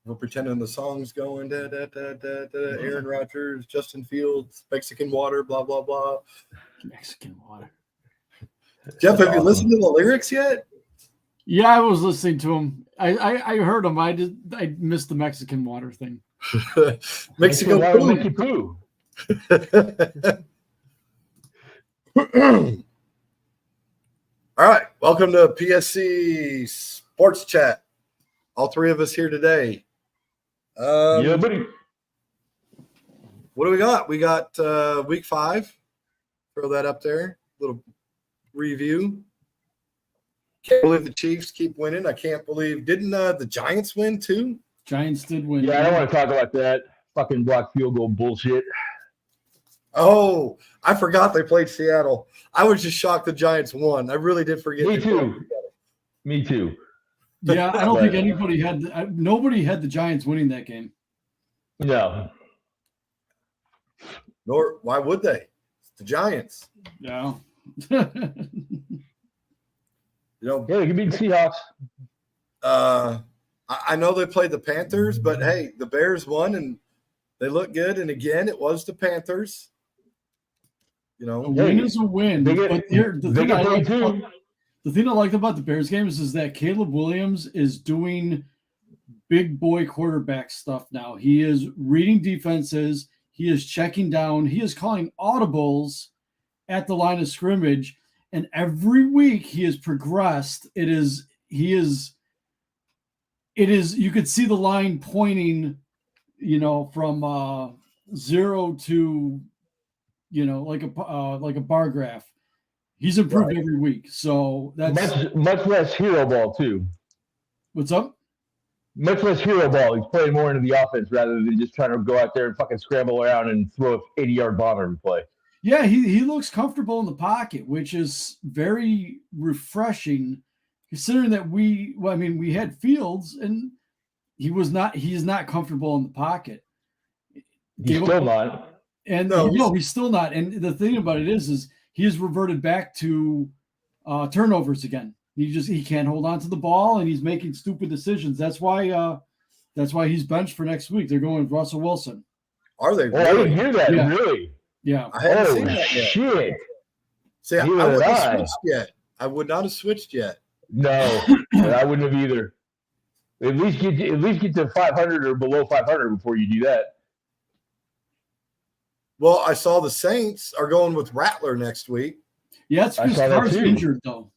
We're pretending the song's going. Da, da, da, da, da, Aaron Rodgers, Justin Fields, Mexican water, blah blah blah. Mexican water. Jeff, have you listened to the lyrics yet? Yeah, I was listening to him. I heard him. I missed the Mexican water thing. Mexican water, poo. All right, welcome to PSC Sports Chat. All three of us here today. Yeah, buddy. What do we got? We got week 5. Throw that up there. Little review. Can't believe the Chiefs keep winning. I can't believe. Didn't the Giants win too? Giants did win. Yeah, I don't want to talk about that fucking block field goal bullshit. Oh, I forgot they played Seattle. I was just shocked the Giants won. I really did forget. Me too. Me too. Yeah, I don't think anybody had nobody had the Giants winning that game. No. Nor why would they? It's the Giants. Yeah. Yeah, they can beat the Seahawks. I know they played the Panthers, but hey, the Bears won and they look good. And again, it was the Panthers. A win is a win. But the thing I liked about the Bears games is that Caleb Williams is doing big boy quarterback stuff now. He is reading defenses. He is checking down. He is calling audibles at the line of scrimmage. And every week he has progressed. You could see the line pointing, from 0 to, like a bar graph. He's improved every week. So that's much less hero ball too. What's up? Much less hero ball. He's playing more into the offense rather than just trying to go out there and fucking scramble around and throw an 80-yard bomb every play. Yeah, he looks comfortable in the pocket, which is very refreshing, considering that we had Fields and he's not comfortable in the pocket. He's still not. And he's still not. And the thing about it is he has reverted back to turnovers again. He can't hold on to the ball and he's making stupid decisions. That's why he's benched for next week. They're going with Russell Wilson. Are they? Oh, I didn't hear that. Yeah. Really? Yeah. I haven't seen that yet. Shit. See, I wouldn't have switched yet. I would not have switched yet. No, I wouldn't have either. At least get to 500 or below 500 before you do that. Well, I saw the Saints are going with Rattler next week. Yeah, it's because Carr's injured though.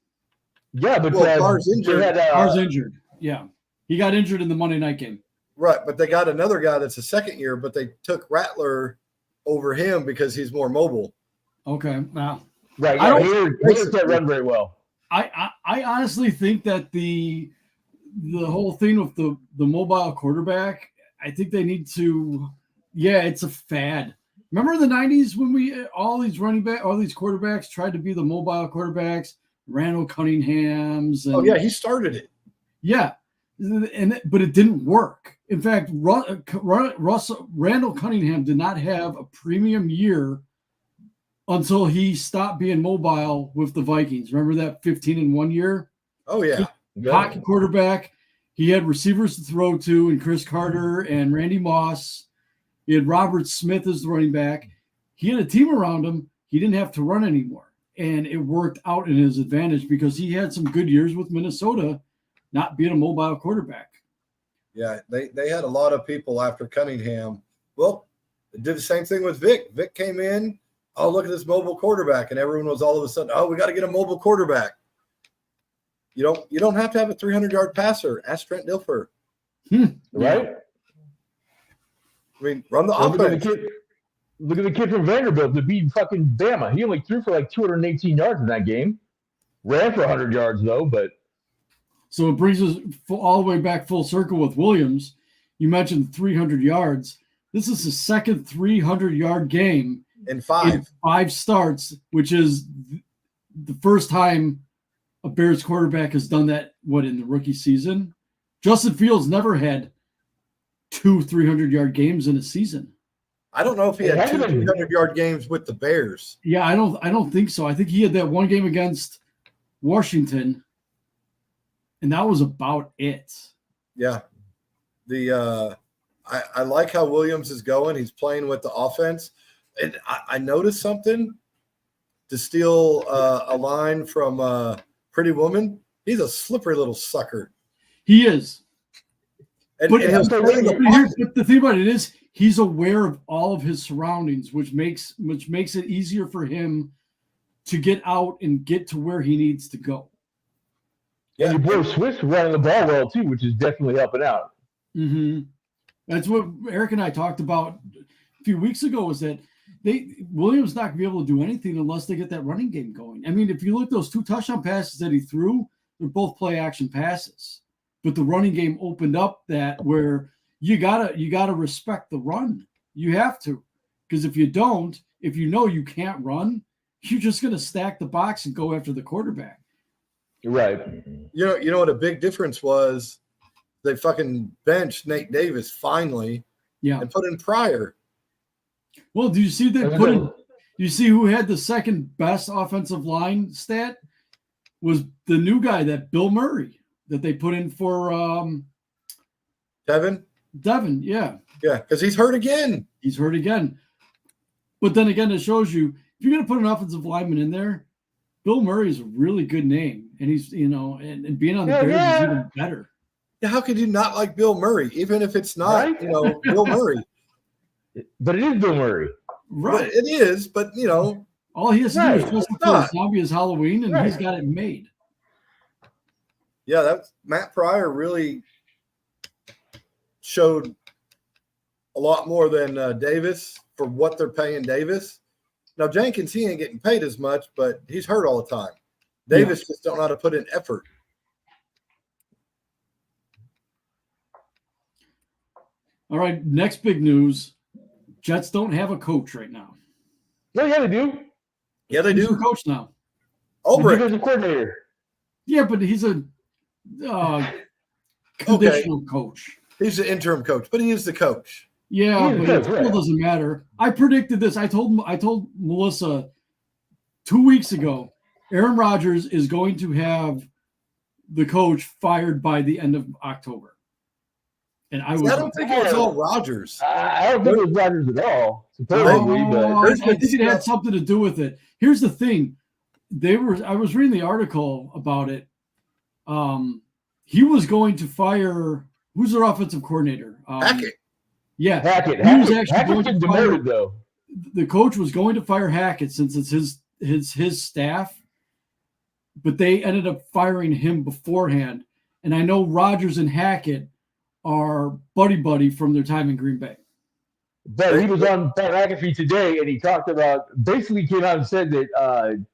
Yeah, but Carr's injured. Carr's injured. Yeah, he got injured in the Monday night game. Right, but they got another guy that's a second year, but they took Rattler over him because he's more mobile. Okay, wow. Right, yeah, he can't run very well. I honestly think that the whole thing with the mobile quarterback, I think they need to. Yeah, it's a fad. Remember in the 90s when all these quarterbacks tried to be the mobile quarterbacks, Randall Cunningham's. Oh yeah, he started it. Yeah, but it didn't work. In fact, Randall Cunningham did not have a premium year until he stopped being mobile with the Vikings. Remember that 15-1 year? Oh yeah, pocket quarterback. He had receivers to throw to, and Chris Carter and Randy Moss. He had Robert Smith as the running back. He had a team around him. He didn't have to run anymore. And it worked out in his advantage because he had some good years with Minnesota not being a mobile quarterback. Yeah, they had a lot of people after Cunningham. Well, they did the same thing with Vic. Vic came in, oh, look at this mobile quarterback. And everyone was all of a sudden, oh, we got to get a mobile quarterback. You don't have to have a 300-yard passer. Ask Trent Dilfer. Right? I mean, run the offense. Look at the kid from Vanderbilt that beat fucking Bama. He only threw for like 218 yards in that game. Ran for 100 yards, though, but. So it brings us all the way back full circle with Williams. You mentioned 300 yards. This is his second 300-yard game in five starts, which is the first time a Bears quarterback has done that, in the rookie season? Justin Fields never had 2 300-yard games in a season. I don't know if he had 2 300-yard games with the Bears. Yeah, I don't think so. I think he had that one game against Washington, and that was about it. Yeah. I like how Williams is going. He's playing with the offense. And I noticed something to steal a line from Pretty Woman. He's a slippery little sucker. He is. And but the thing about it is he's aware of all of his surroundings, which makes it easier for him to get out and get to where he needs to go. Yeah, your boy Swiss running the ball well too, which is definitely helping out. Mm-hmm. That's what Eric and I talked about a few weeks ago. Was that Williams not gonna be able to do anything unless they get that running game going. I mean, if you look at those 2 touchdown passes that he threw, they're both play action passes. But the running game opened up that where you gotta respect the run. You have to, because if you don't, if you know you can't run, you're just gonna stack the box and go after the quarterback. You're right. You know what a big difference was? They fucking benched Nate Davis finally, and put in Pryor. Well, do you see they put in? You see who had the second best offensive line stat was the new guy, that Bill Murray, that they put in for Devin, yeah, because he's hurt again. But then again, it shows you if you're going to put an offensive lineman in there, Bill Murray is a really good name, and he's and being on the Bears is even better. Yeah, how could you not like Bill Murray, even if it's not Bill Murray? But it is Bill Murray, right? But it is, but all he has to do is dress up for his zombie as Halloween, and he's got it made. Yeah, that's Matt Pryor really showed a lot more than Davis for what they're paying Davis. Now Jenkins, he ain't getting paid as much, but he's hurt all the time. Davis just don't know how to put in effort. All right, next big news: Jets don't have a coach right now. No, yeah, they do. Yeah, they do. A coach now. Ulbrich is a coordinator. Yeah, but he's a conditional coach. He's the interim coach, but he is the coach. Yeah, but it still doesn't matter. I predicted this. I told Melissa 2 weeks ago, Aaron Rodgers is going to have the coach fired by the end of October. And I don't think it was all Rodgers. I don't think it was Rodgers at all. Supposedly, I think it had something to do with it. Here's the thing. I was reading the article about it. He was going to fire, who's their offensive coordinator? Hackett. Yeah. Hackett. He was actually going to fire, demoted, though. The coach was going to fire Hackett since it's his staff, but they ended up firing him beforehand. And I know Rodgers and Hackett are buddy from their time in Green Bay. But he was on Pat McAfee today, and he talked about, basically came out and said that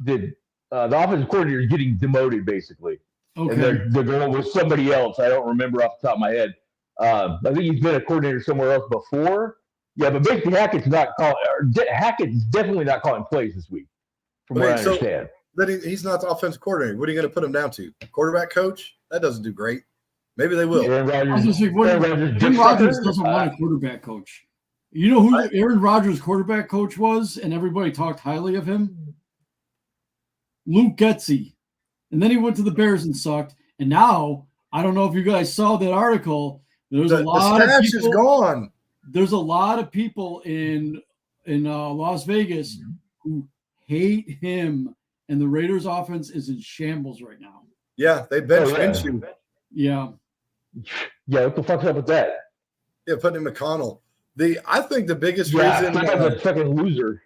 the offensive coordinator is getting demoted, basically. Okay. And they're going with somebody else. I don't remember off the top of my head. I think he's been a coordinator somewhere else before. Yeah, but basically Hackett's definitely not calling plays this week, from what I understand. But he's not the offensive coordinator. What are you going to put him down to? Quarterback coach? That doesn't do great. Maybe they will. Aaron Rodgers doesn't want a quarterback coach. You know who Aaron Rodgers' quarterback coach was, and everybody talked highly of him? Luke Getsy. And then he went to the Bears and sucked. And now, I don't know if you guys saw that article. There's a lot of people. Is gone. There's a lot of people in Las Vegas who hate him, and the Raiders' offense is in shambles right now. Yeah, they benched Minshew. Yeah. Yeah, what the fuck's up with that? Yeah, putting in McConnell. I think the biggest reason a fucking loser.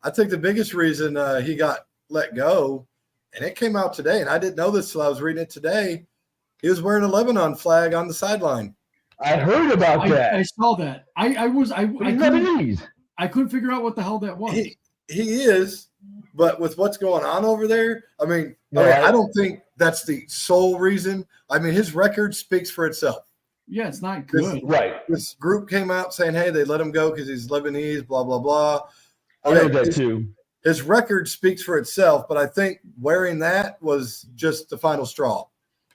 I think the biggest reason he got let go, and it came out today, and I didn't know this till I was reading it today. He was wearing a Lebanon flag on the sideline. I heard about that. I saw that. I couldn't figure out what the hell that was. He is, but with what's going on over there, I mean, I don't think that's the sole reason. I mean, his record speaks for itself. Yeah, it's not good. This group came out saying, hey, they let him go because he's Lebanese, blah, blah, blah. I heard that too. His record speaks for itself, but I think wearing that was just the final straw.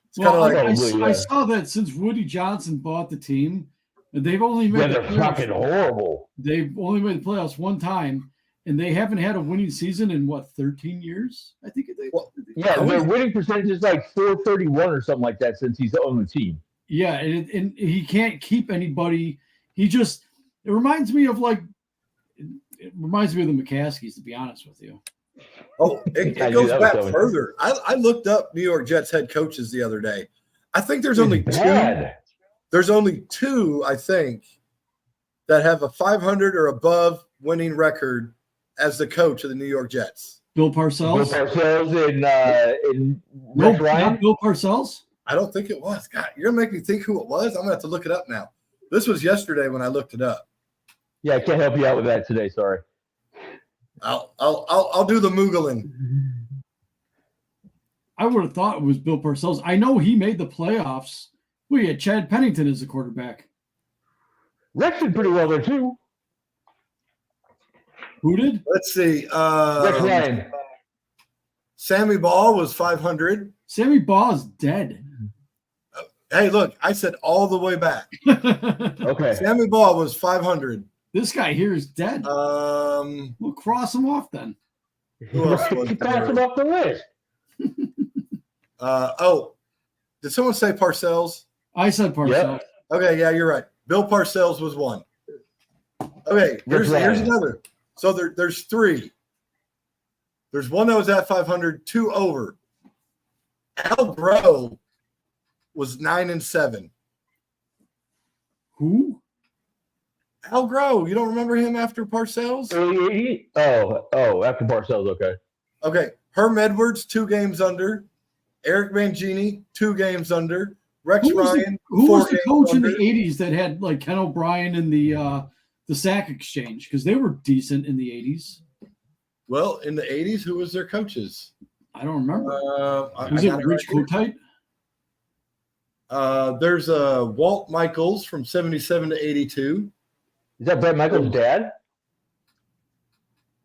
It's kind of like I saw that since Woody Johnson bought the team, they've only made they're fucking horrible. They've only made the playoffs one time, and they haven't had a winning season in 13 years? I think. Their winning percentage is like 431 or something like that since he's owned the team. Yeah, and he can't keep anybody. It reminds me of the McCaskies, to be honest with you. Oh, it goes back further. I looked up New York Jets head coaches the other day. I think there's only two. There's only two, I think, that have a 500 or above winning record as the coach of the New York Jets. Bill Parcells? Bill Parcells and Rex Ryan? Not Bill Parcells? I don't think it was. God, you're going to make me think who it was? I'm going to have to look it up now. This was yesterday when I looked it up. Yeah, I can't help you out with that today. Sorry. I'll do the Moogling. I would have thought it was Bill Parcells. I know he made the playoffs. We had Chad Pennington as the quarterback. Rex did pretty well there too. Who did? Let's see. Rex Ryan. Sammy Ball was 500. Sammy Ball is dead. Hey, look, I said all the way back. Okay. Sammy Ball was 500. This guy here is dead. We'll cross him off then. Who else was cross him off the list. Did someone say Parcells? I said Parcells. Yep. Okay, yeah, you're right. Bill Parcells was one. Okay, here's another. So there's three. There's one that was at 500, two over. Al Groh was 9-7. Who? Al Groh. You don't remember him after Parcells? After Parcells, okay. Okay. Herm Edwards, 2 games under. Eric Mangini, 2 games under. Rex Ryan. Who was the coach in the 80s that had like Ken O'Brien and the sack exchange? Because they were decent in the 80s. Well, in the 80s, who was their coaches? I don't remember. Was it Rich Kotite? There's Walt Michaels from 77 to 82. Is that Brett Michaels' dad?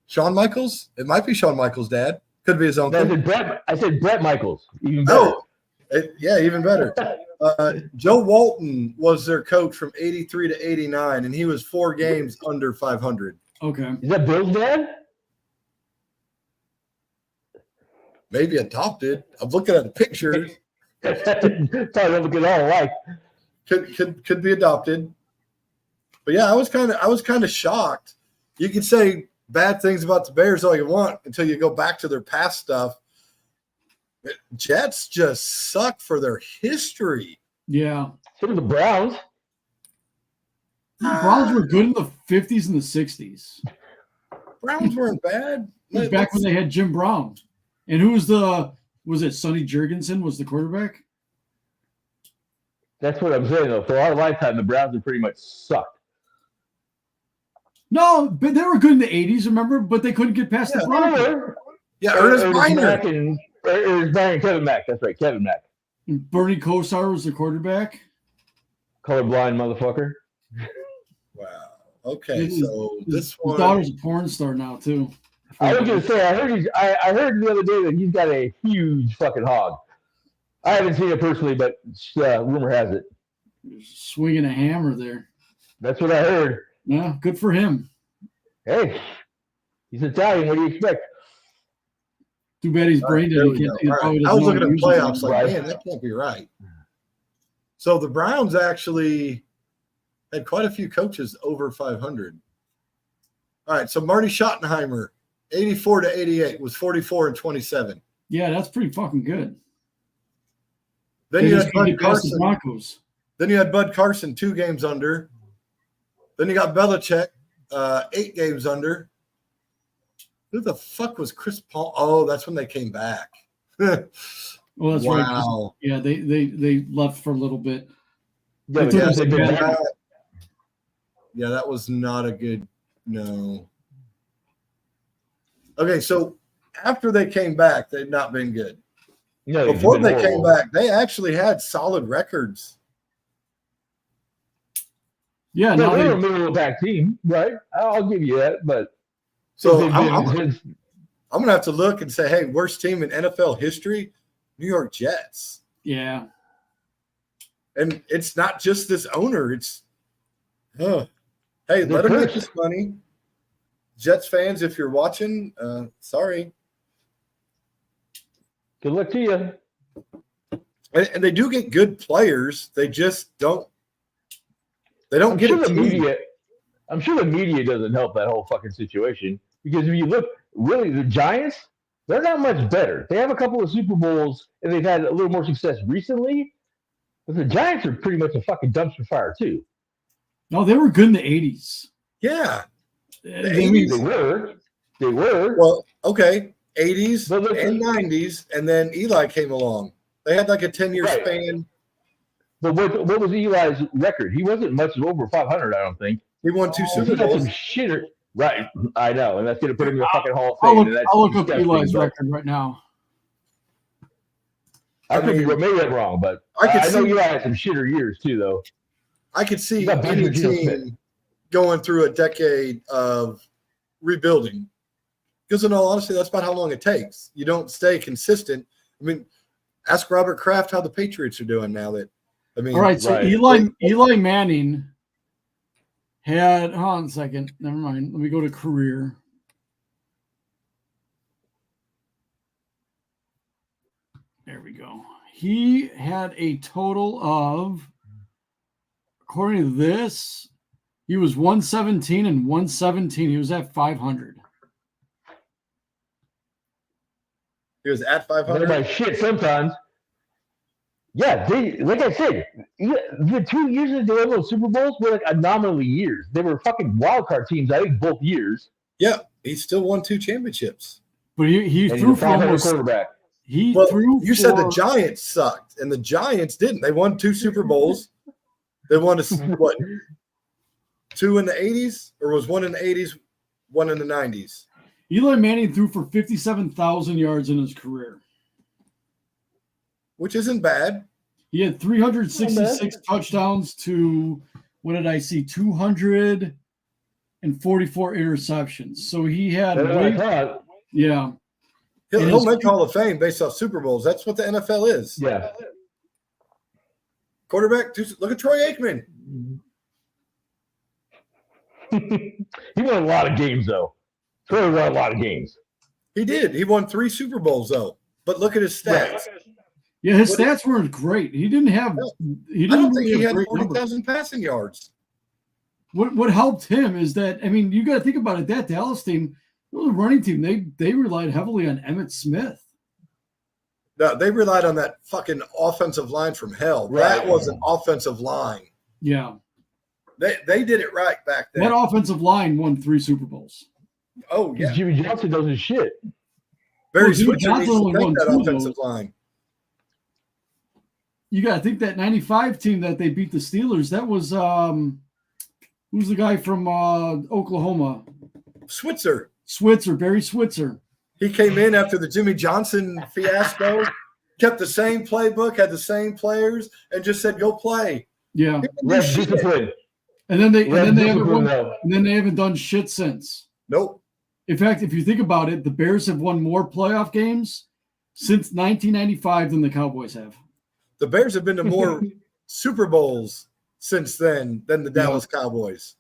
Shawn Michaels? It might be Shawn Michaels' dad. Could be his uncle. I said Brett Michaels. Even better. Even better. Joe Walton was their coach from 83 to 89, and he was 4 games under 500. Okay. Is that Bill's dad? Maybe adopted. I'm looking at the pictures. Probably don't look at all alike. Could be adopted. But yeah, I was kind of shocked. You could say bad things about the Bears all you want until you go back to their past stuff. Jets just suck for their history. Yeah. So did the Browns. The Browns were good in the 50s and the 60s. Browns weren't bad. Back when they had Jim Brown. And who was it Sonny Jurgensen was the quarterback? That's what I'm saying, though. For our lifetime, the Browns have pretty much sucked. No, but they were good in the 80s, remember? But they couldn't get past the Broncos. Yeah, Ernest Biner. Ernest Biner and Kevin Mack. That's right, Kevin Mack. And Bernie Kosar was the quarterback. Colorblind motherfucker. Wow. Okay, so this one. His daughter's a porn star now, too. I was going to say, I heard the other day that he's got a huge fucking hog. I haven't seen it personally, but rumor has it. Swinging a hammer there. That's what I heard. Yeah, good for him. Hey, he's Italian. What do you expect? Too bad he's brain dead. I was looking at playoffs like, man, that can't be right. So the Browns actually had quite a few coaches over 500. All right, so Marty Schottenheimer, 84 to 88, was 44 and 27. Yeah, that's pretty fucking good. Then you had Bud Carson. Then you had Bud Carson, 2 games under. Then you got Belichick, 8 games under. Who the fuck was Chris Paul? Oh, that's when they came back. Well, that's right. Wow. Yeah, they left for a little bit. Yeah, that was not a good no. Okay, so after they came back, they'd not been good. No, before they came back, they actually had solid records. Yeah, no, they were a middle of the pack team, right? I'll give you that, but so I'm gonna have to look and say, hey, worst team in NFL history, New York Jets. Yeah, and it's not just this owner. It's hey, let them make this money. Jets fans, if you're watching, sorry. Good luck to you. And they do get good players. They just don't. They don't get the media. I'm sure the media doesn't help that whole fucking situation, because if you look, really, the Giants, they're not much better. They have a couple of Super Bowls and they've had a little more success recently, but the Giants are pretty much a fucking dumpster fire too. No, they were good in the 80s. Yeah, They were. Well, okay, 80s and 90s, and then Eli came along. They had like a 10-year span. But what was Eli's record? He wasn't much over 500, I don't think. He won 2 Super Bowls. Some shitter. Right, I know, and that's going to put him in the fucking Hall of Fame. I'll look up Eli's record right now. I could be maybe I'm wrong, but I know Eli had some shitter years too, though. I could see any team going through a decade of rebuilding, because in all honesty, that's about how long it takes. You don't stay consistent. I mean, ask Robert Kraft how the Patriots are doing now. All right, so Eli Manning had, hold on a second, never mind. Let me go to career. There we go. He had a total of, according to this, he was 117 and 117. He was at 500. He was at 500. They're like shit sometimes. Yeah, like I said, the 2 years that they won those Super Bowls were like anomaly years. They were fucking wild card teams, I think, both years. Yeah, he still won 2 championships. But he threw for almost quarterback. You said the Giants sucked, and the Giants didn't. They won 2 Super Bowls. They won 2 in the 80s, or was 1 in the 80s, 1 in the 90s? Eli Manning threw for 57,000 yards in his career, which isn't bad. He had 366 touchdowns to, what did I see, 244 interceptions. So he had yeah. He'll make Hall of Fame based off Super Bowls. That's what the NFL is. Yeah. Quarterback, look at Troy Aikman. He won a lot of games, though. Troy won a lot of games. He did. He won 3 Super Bowls, though. But look at his stats. Right. Yeah, his stats weren't great. He didn't have. I don't think he had 40,000 passing yards. What helped him is that, I mean, you got to think about it. That Dallas team, the running team, they relied heavily on Emmitt Smith. No, they relied on that fucking offensive line from hell. Right. That was an offensive line. Yeah. They did it right back then. That offensive line won 3 Super Bowls. Oh, yeah. Jimmy Johnson does his shit. Barry Switzer needs to take that offensive line. You got to think that 95 team that they beat the Steelers, that was who's the guy from Oklahoma? Switzer, Barry Switzer. He came in after the Jimmy Johnson fiasco, kept the same playbook, had the same players, and just said, "Go play." Yeah, less discipline. And then they haven't done shit since. Nope. In fact, if you think about it, the Bears have won more playoff games since 1995 than the Cowboys have. The Bears have been to more Super Bowls since then than the Dallas Cowboys.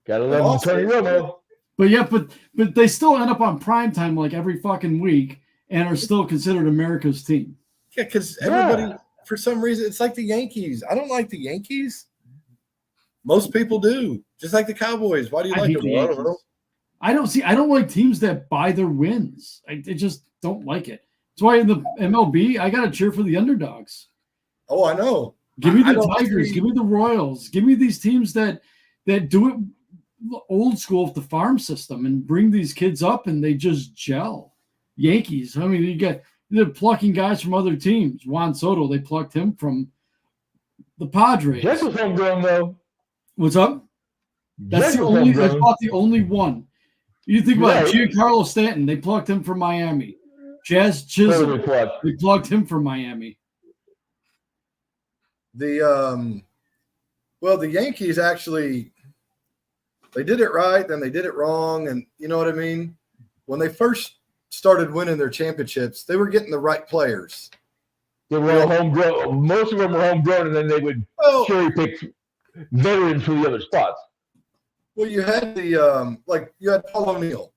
Gotta love Tony Romo. But they still end up on primetime like every fucking week and are still considered America's team. Yeah, because everybody, for some reason, it's like the Yankees. I don't like the Yankees. Most people do. Just like the Cowboys. Why do you like them? I don't like teams that buy their wins. I just don't like it. That's why in the MLB, I got to cheer for the underdogs. Oh, I know. Give me the Tigers. Give me the Royals. Give me these teams that do it old school with the farm system and bring these kids up and they just gel. Yankees. I mean, they're plucking guys from other teams. Juan Soto, they plucked him from the Padres. Jets was homegrown, though. What's up? That's about the only one. You think about Giancarlo Stanton, they plucked him from Miami. Jazz Chisholm, they plucked him from Miami. The Yankees actually, they did it right, then they did it wrong, and you know what I mean? When they first started winning their championships, they were getting the right players. They were all homegrown. Most of them were homegrown, and then they would cherry pick veterans for the other spots. Well, you had you had Paul O'Neill.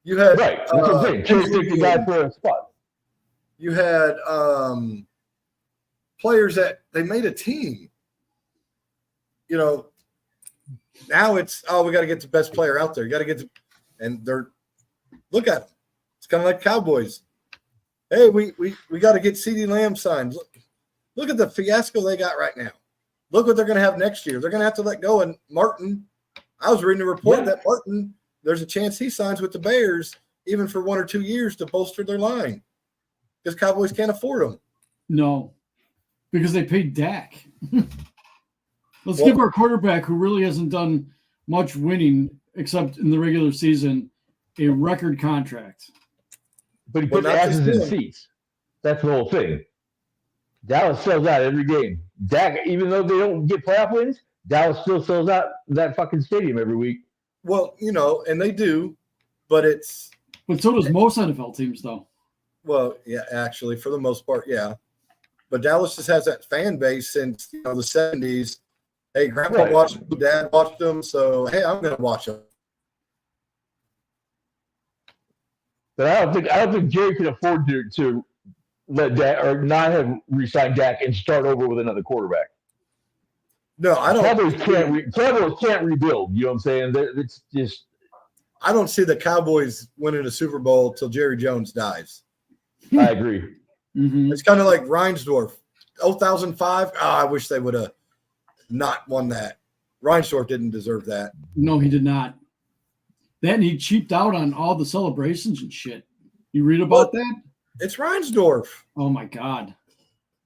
You had right. That's what I'm saying. Cherry pick the guy for a spot. You had players that they made a team. You know, now it's, we got to get the best player out there. You got to get and they're, look at them. It's kind of like Cowboys. Hey, we got to get CeeDee Lamb signed. Look at the fiasco they got right now. Look what they're going to have next year. They're going to have to let go. And Martin, I was reading a report that Martin, there's a chance he signs with the Bears even for 1 or 2 years to bolster their line because Cowboys can't afford them. No, because they paid Dak. Let's give our quarterback, who really hasn't done much winning except in the regular season, a record contract. But he put asses in seats. That's the whole thing. Dallas sells out every game. Dak, even though they don't get playoff wins, Dallas still sells out that fucking stadium every week. Well, you know, and they do, but it's. But so does most NFL teams, though. Well, yeah, actually, for the most part, yeah. But Dallas just has that fan base since the 70s. Hey, Grandpa watched them, Dad watched them, so hey, I'm going to watch them. But I don't think Jerry can afford to let Dak or not have re-signed Dak and start over with another quarterback. No, I don't. Cowboys can't rebuild. You know what I'm saying? It's just. I don't see the Cowboys winning a Super Bowl till Jerry Jones dies. I agree. Mm-hmm. It's kind of like Reinsdorf, 2005. I wish they would have not won that. Reinsdorf didn't deserve that. No, he did not. That and he cheaped out on all the celebrations and shit. You read about that? It's Reinsdorf. Oh my God.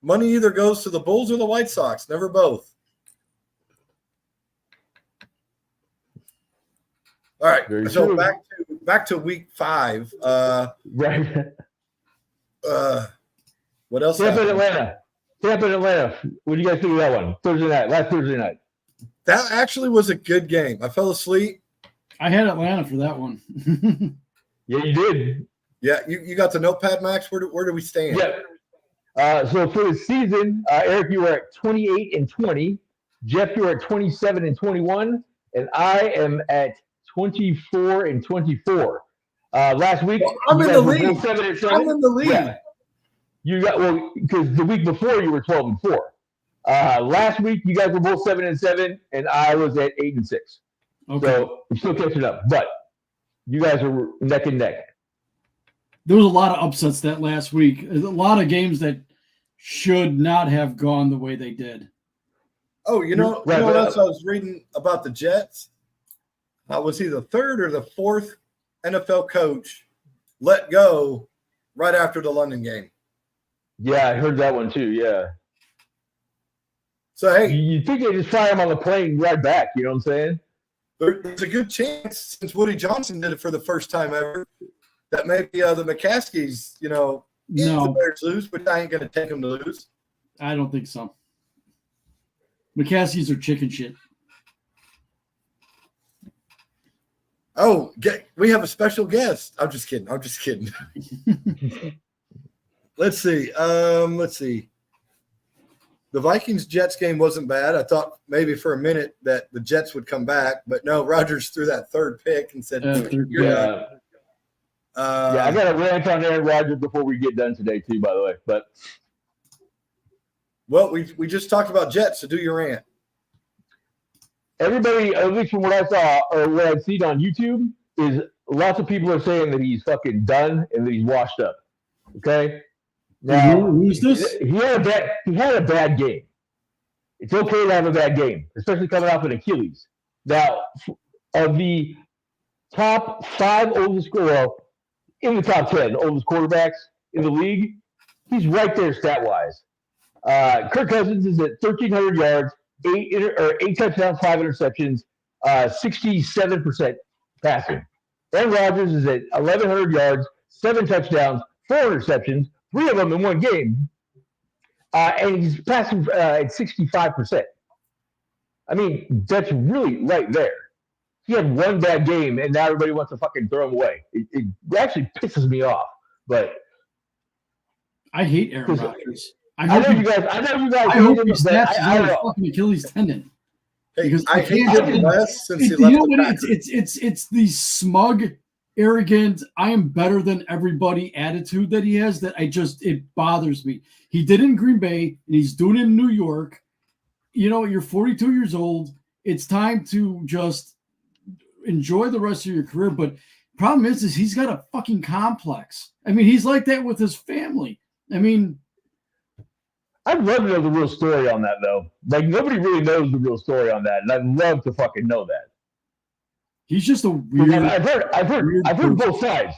Money either goes to the Bulls or the White Sox, never both. All right. Very so true. back to week 5. Right. What else? Tampa and Atlanta. What do you guys think of that one? Last Thursday night. That actually was a good game. I fell asleep. I had Atlanta for that one. Yeah, you did. Yeah, you got the notepad, Max. Where do we stand? Yeah. So for the season, Eric, you were at 28-20. Jeff, you were at 27-21, and I am at 24-24. Last week, I'm in the lead. 7-7. I'm in the lead. Yeah. You got because the week before you were 12-4. Last week you guys were both 7-7, and I was at 8-6. Okay. So I'm still catching up, but you guys are neck and neck. There was a lot of upsets that last week. A lot of games that should not have gone the way they did. Oh, you know what else I was reading about the Jets? Was he the third or the fourth NFL coach let go right after the London game? Yeah, I heard that one too. Yeah. So, hey. You think they just fly him on the plane right back. You know what I'm saying? There's a good chance, since Woody Johnson did it for the first time ever, that maybe the McCaskies, the Bears lose, but I ain't going to take them to lose. I don't think so. McCaskies are chicken shit. Oh, we have a special guest. I'm just kidding. Let's see. The Vikings-Jets game wasn't bad. I thought maybe for a minute that the Jets would come back, but no, Rodgers threw that third pick and said, yeah, I got a rant on Aaron Rodgers before we get done today too, by the way. But well, we just talked about Jets, so do your rant. Everybody, at least from what I saw or what I've seen on YouTube, is lots of people are saying that he's fucking done and that he's washed up. Okay? Now, who's this? He had a bad game. It's okay to have a bad game, especially coming off an Achilles. Now, of the top 5 oldest in the top 10 oldest quarterbacks in the league, he's right there stat-wise. Kirk Cousins is at 1,300 yards, 8 touchdowns, 5 interceptions, 67% passing. Aaron Rodgers is at 1,100 yards, 7 touchdowns, 4 interceptions, 3 of them in one game, and he's passing at 65%. I mean, that's really right there. He had one bad game, and now everybody wants to fucking throw him away. It actually pisses me off. But I hate Aaron Rodgers. I know you guys. I hope he snaps his fucking Achilles tendon. Because I hate him less since he left the Packers. It's the smug arrogant, I am better than everybody attitude that he has that it bothers me. He did it in Green Bay and he's doing it in New York. You're 42 years old. It's time to just enjoy the rest of your career. But problem is he's got a fucking complex. I mean, he's like that with his family. I mean, I'd love to know the real story on that, though. Like, nobody really knows the real story on that, and I'd love to fucking know that. He's just a weird. I've heard both sides.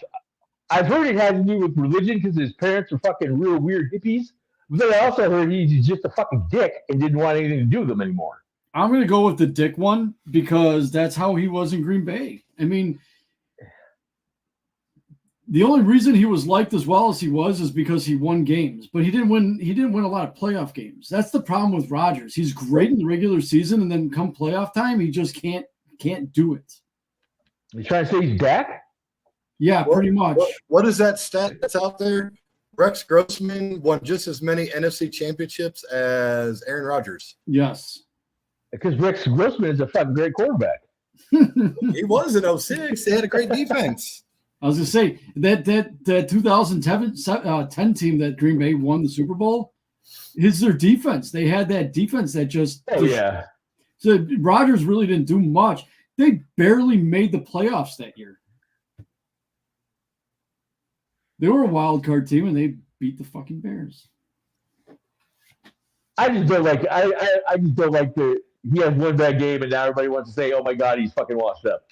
I've heard it has to do with religion because his parents are fucking real weird hippies. But then I also heard he's just a fucking dick and didn't want anything to do with them anymore. I'm going to go with the dick one because that's how he was in Green Bay. I mean, the only reason he was liked as well as he was is because he won games, but he didn't win a lot of playoff games. That's the problem with Rodgers. He's great in the regular season, and then come playoff time, he just can't do it. You trying to say he's Dak? Yeah, pretty much. What is that stat that's out there? Rex Grossman won just as many NFC championships as Aaron Rodgers. Yes. Because Rex Grossman is a fucking great quarterback. He was in 06. They had a great defense. I was going to say, that 2010 team that Green Bay won the Super Bowl is their defense. They had that defense that just – Oh, yeah. So Rodgers really didn't do much. They barely made the playoffs that year. They were a wild card team, and they beat the fucking Bears. I just don't like. I just don't like he has one bad game, and now everybody wants to say, "Oh my God, he's fucking washed up."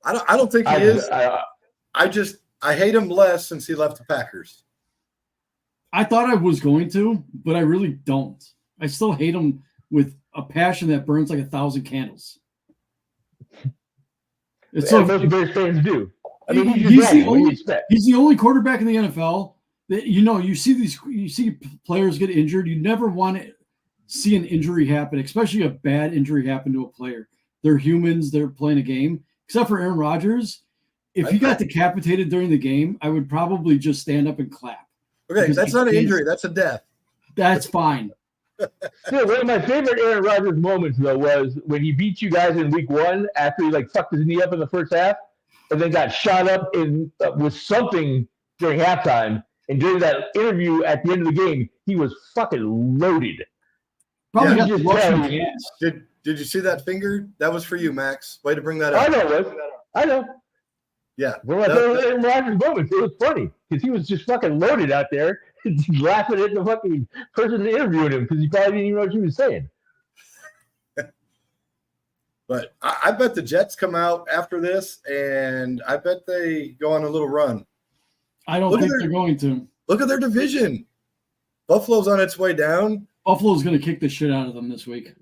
I don't think he is. I hate him less since he left the Packers. I thought I was going to, but I really don't. I still hate him with a passion that burns like 1,000 candles. It's so most Bears fans do. I mean, he's the only quarterback in the NFL that you see players get injured. You never want to see an injury happen, especially a bad injury happen to a player. They're humans. They're playing a game. Except for Aaron Rodgers, if he got decapitated during the game, I would probably just stand up and clap. Okay, that's not an injury. That's a death. That's fine. Yeah, one of my favorite Aaron Rodgers moments, though, was when he beat you guys in week 1 after he fucked his knee up in the first half and then got shot up with something during halftime. And during that interview at the end of the game, he was fucking loaded. Probably Did you see that finger? That was for you, Max. Way to bring that up. I know. Yeah. Well, Aaron Rodgers moments, it was funny because he was just fucking loaded out there, laughing at the fucking person interviewing him because he probably didn't even know what he was saying. But I bet the Jets come out after this, and I bet they go on a little run. I don't think they're going to. Look at their division. Buffalo's on its way down. Buffalo's going to kick the shit out of them this week.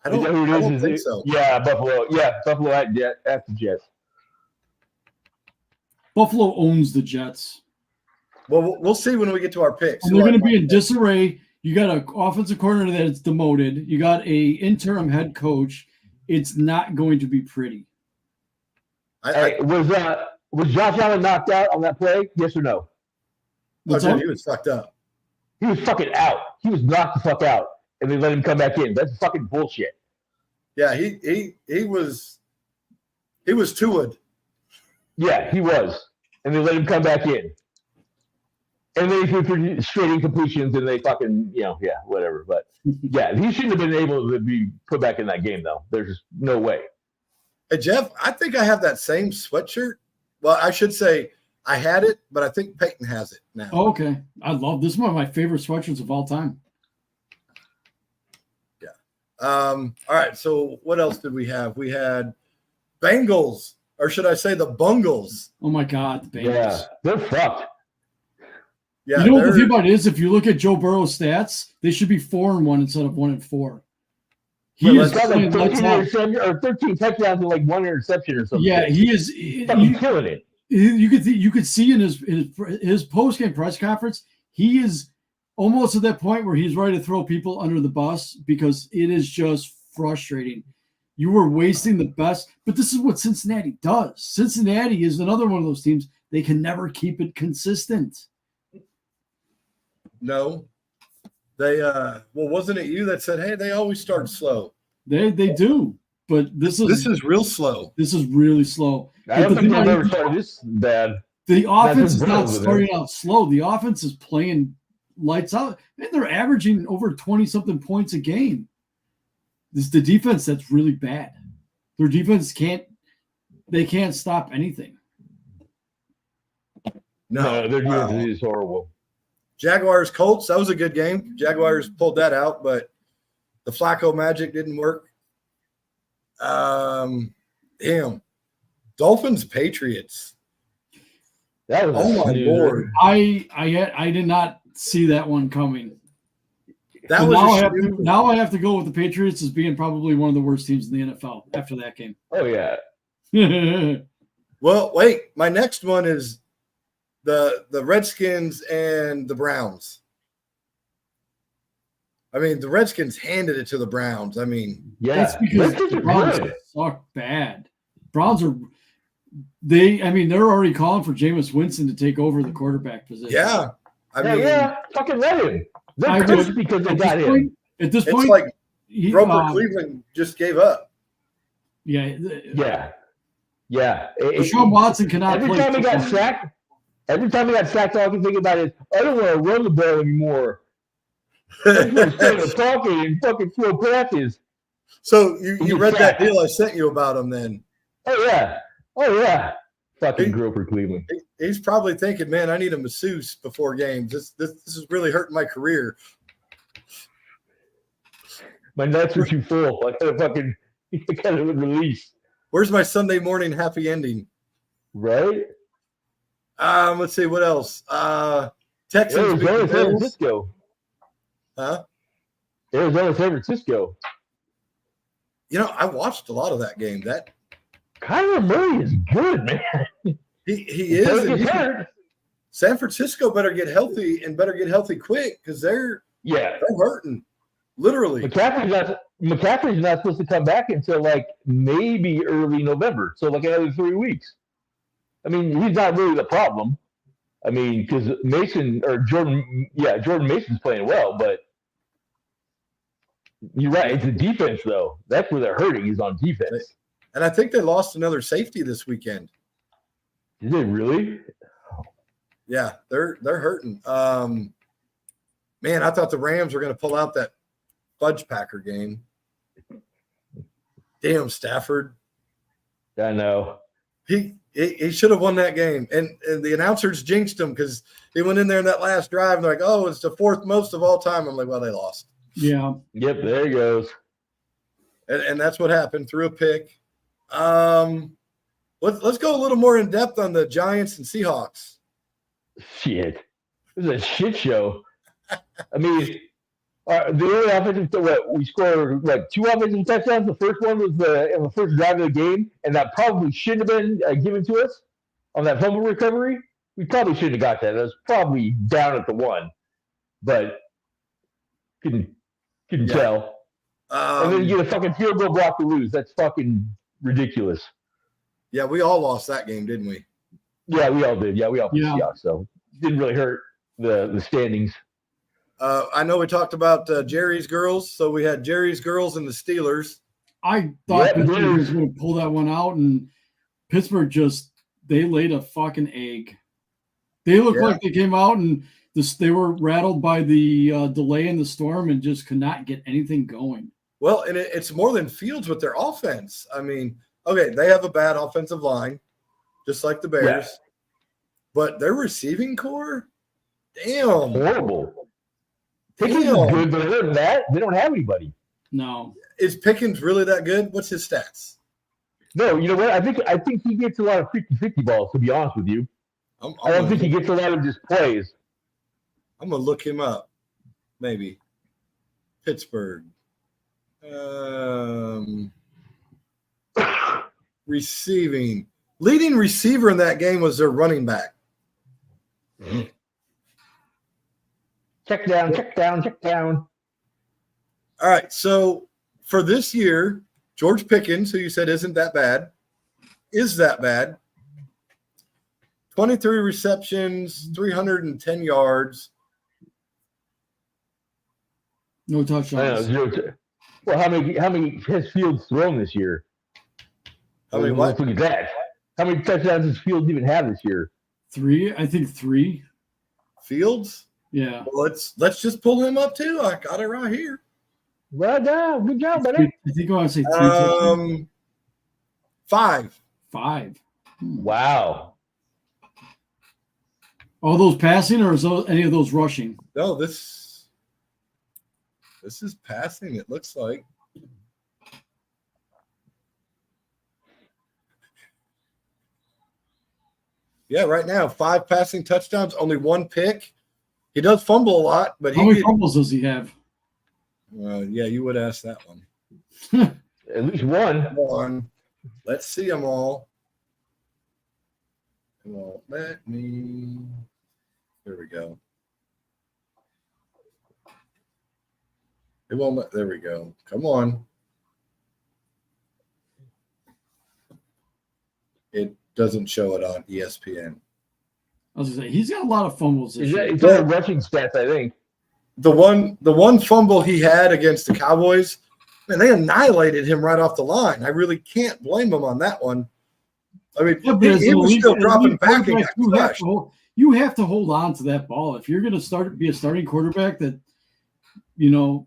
I don't think so. Yeah, Buffalo. Yeah, Buffalo at the Jets. Buffalo owns the Jets. Well, we'll see when we get to our picks. And they're going to be in disarray. You got an offensive coordinator that is demoted. You got a interim head coach. It's not going to be pretty. Was Josh Allen knocked out on that play? Yes or no? He was fucked up. He was fucking out. He was knocked the fuck out, and they let him come back in. That's fucking bullshit. Yeah, he was Tua. Yeah, he was, and they let him come back in. And then he threw straight incompletions, and they fucking, whatever. But yeah, he shouldn't have been able to be put back in that game, though. There's just no way. Hey, Jeff, I think I have that same sweatshirt. Well, I should say I had it, but I think Peyton has it now. Oh, okay. I love this. Is one of my favorite sweatshirts of all time. Yeah. All right. So what else did we have? We had Bengals, or should I say the Bungles? Oh my God, the Bengals. Yeah, they're fucked. Yeah, you know what the thing about it is? If you look at Joe Burrow's stats, they should be 4-1 instead of 1-4. He has got 13 touchdowns and 1 interception or something. Yeah, he is killing it. You could see in his post-game press conference, he is almost at that point where he's ready to throw people under the bus because it is just frustrating. You were wasting the best, but this is what Cincinnati does. Cincinnati is another one of those teams. They can never keep it consistent. No, they wasn't it you that said, hey, they always start slow? They do. but this is real slow. This is really slow. I don't think they've ever started this bad. The offense is not starting out slow. The offense is playing lights out. Man, they're averaging over 20-something points a game. This is the defense that's really bad. Their defense can't stop anything. No, their defense is horrible. Jaguars Colts, that was a good game. Jaguars pulled that out, but the Flacco magic didn't work. Dolphins Patriots. That was my Lord. I did not see that one coming. That was now I have to go with the Patriots as being probably one of the worst teams in the NFL after that game. Oh yeah. Well, wait. My next one is the Redskins and the Browns. I mean, the Redskins handed it to the Browns. I mean, yeah, that's because the Browns suck bad. Browns are they're already calling for Jameis Winston to take over the quarterback position. Yeah. Fucking let him. They're cursed because they got him. At this point, it's like Grover Cleveland just gave up. Yeah. Deshaun Watson cannot every time he got sacked, all I can think about is, I don't want to run the ball anymore. I'm just talking and fucking throw passes. So you read that deal I sent you about him then? Oh yeah. Fucking Grover Cleveland. He's probably thinking, man, I need a masseuse before games. This is really hurting my career. My nuts are too full. I gotta release. Where's my Sunday morning happy ending? Right? Let's see what else. Texans beat San Francisco. Huh? Arizona, San Francisco. I watched a lot of that game. That Kyler Murray is good, man. He is. San Francisco better get healthy and better get healthy quick because they're hurting, literally. McCaffrey's not supposed to come back until maybe early November, so another 3 weeks. I mean, he's not really the problem. I mean, because Jordan Mason's playing well, but you're right. It's the defense, though. That's where they're hurting, is on defense. And I think they lost another safety this weekend. Did they really? Yeah, they're hurting. Man, I thought the Rams were going to pull out that fudge packer game. Damn, Stafford. I know. He should have won that game. And the announcers jinxed him because he went in there in that last drive and they're like, oh, it's the fourth most of all time. I'm like, well, they lost. Yeah. Yep, there he goes. And that's what happened, through a pick. Let's go a little more in depth on the Giants and Seahawks. Shit. This is a shit show. I mean, the only offensive, we scored 2 offensive touchdowns. The first one was in the first drive of the game, and that probably shouldn't have been given to us on that fumble recovery. We probably shouldn't have got that. It was probably down at the 1, but couldn't tell. And then you get a fucking field goal block to lose. That's fucking ridiculous. Yeah, we all lost that game, didn't we? Yeah, we all did. Yeah, we all did. Yeah, so it didn't really hurt the standings. I know we talked about Jerry's Girls, so we had Jerry's Girls and the Steelers. I thought Pittsburgh was going to pull that one out, and Pittsburgh they laid a fucking egg. They looked like they came out and they were rattled by the delay in the storm and just could not get anything going. Well, and it's more than Fields with their offense. I mean, okay, they have a bad offensive line, just like the Bears, but their receiving core, damn, horrible. Pickens is good, but other than that, they don't have anybody. No. Is Pickens really that good? What's his stats? No, you know what? I think he gets a lot of 50-50 balls, to be honest with you. I don't think he gets a lot of just plays. I'm going to look him up. Maybe. Pittsburgh. Receiving. Leading receiver in that game was their running back. Mm-hmm. Check down. All right, so for this year, George Pickens, who you said isn't that bad, is that bad. 23 receptions, 310 yards. No touchdowns. Well, how many has Fields thrown this year? How many what? Look at that. How many touchdowns does Fields even have this year? 3, I think 3. Fields? Yeah. Well, let's just pull him up too. I got it right here. Well done. Good job, buddy. I think I want to say 3. 5. 5. Wow. All those passing, or is any of those rushing? No, this is passing. It looks like. Yeah, right now 5 passing touchdowns, only 1 pick. He does fumble a lot, but how many fumbles does he have? Yeah, you would ask that one. At least one. Come on, let's see them all. Come on, let me. There we go. It won't let. There we go. Come on. It doesn't show it on ESPN. I was gonna say he's got a lot of fumbles this year. It's on rushing stats, I think. The one fumble he had against the Cowboys, man, they annihilated him right off the line. I really can't blame him on that one. I mean, he was still dropping back and got crushed. You have to hold on to that ball if you're going to be a starting quarterback. That, you know,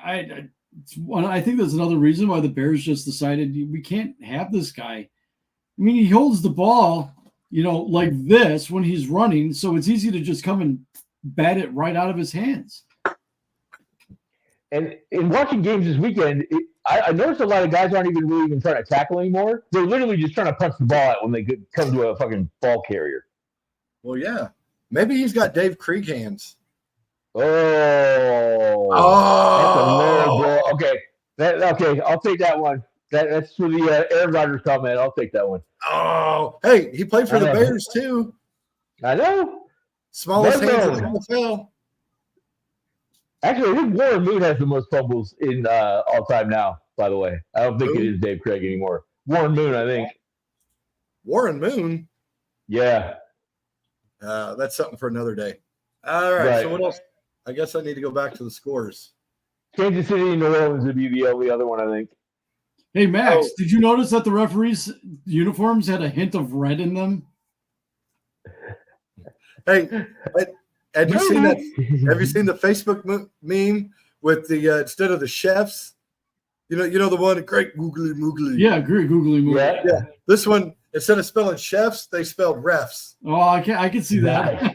I think there's another reason why the Bears just decided we can't have this guy. I mean, he holds the ball, you know, like this when he's running, so it's easy to just come and bat it right out of his hands. And in watching games this weekend, I noticed a lot of guys aren't really even trying to tackle anymore. They're literally just trying to punch the ball out when they come to a fucking ball carrier. Well, yeah. Maybe he's got Dave Krieg hands. Oh. That's a low blow. Okay, I'll take that one. That's for the Aaron Rodgers comment. I'll take that one. Oh, hey, he played for the Bears too. I know. Smallest hands in the NFL. Actually, I think Warren Moon has the most fumbles in all time now, by the way. I don't think it is Dave Krieg anymore. Warren Moon, I think. Warren Moon? Yeah. That's something for another day. All right. So what else? I guess I need to go back to the scores. Kansas City and New Orleans would be the only other one, I think. Hey, Max, did you notice that the referees' uniforms had a hint of red in them? Hey, have you seen that? Have you seen the Facebook meme with the instead of the chefs? You know the one, great googly moogly. Yeah, great googly moogly. Yeah. This one, instead of spelling chefs, they spelled refs. Oh, I can see that.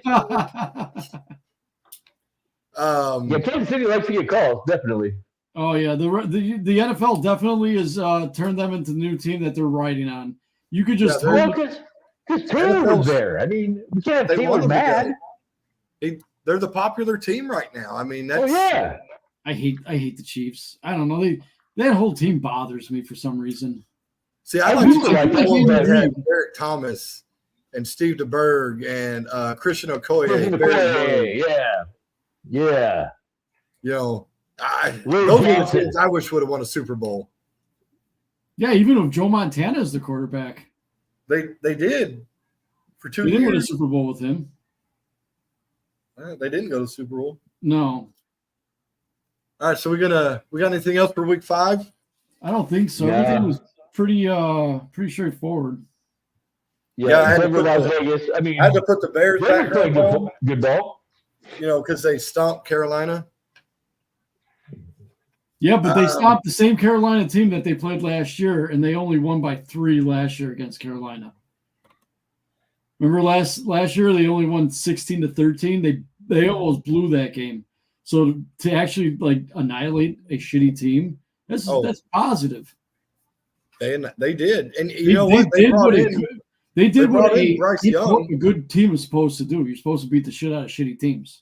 Yeah, Kansas City likes to get calls, definitely. Oh yeah, the NFL definitely has turned them into the new team that they're riding on. You could just because Taylor was there. I mean, we can't have Taylor mad. They're the popular team right now. I mean, that's I hate the Chiefs. I don't know. That whole team bothers me for some reason. See, I like Eric Thomas and Steve DeBerg and Christian Okoye. Yeah. You know, those are the teams I wish would have won a Super Bowl. Yeah, even if Joe Montana is the quarterback. They did for 2 years. They didn't win a Super Bowl with him. They didn't go to the Super Bowl. No. All right, so we got anything else for week 5? I don't think so. Yeah. Everything was pretty straightforward. Yeah, I had to put the Bears back on good ball. You know, because they stomped Carolina. Yeah, but they stopped the same Carolina team that they played last year, and they only won by 3 last year against Carolina. Remember last year they only won 16-13. They almost blew that game. So to actually annihilate a shitty team, that's positive. They did, and you know what? They did what a good team is supposed to do. You're supposed to beat the shit out of shitty teams.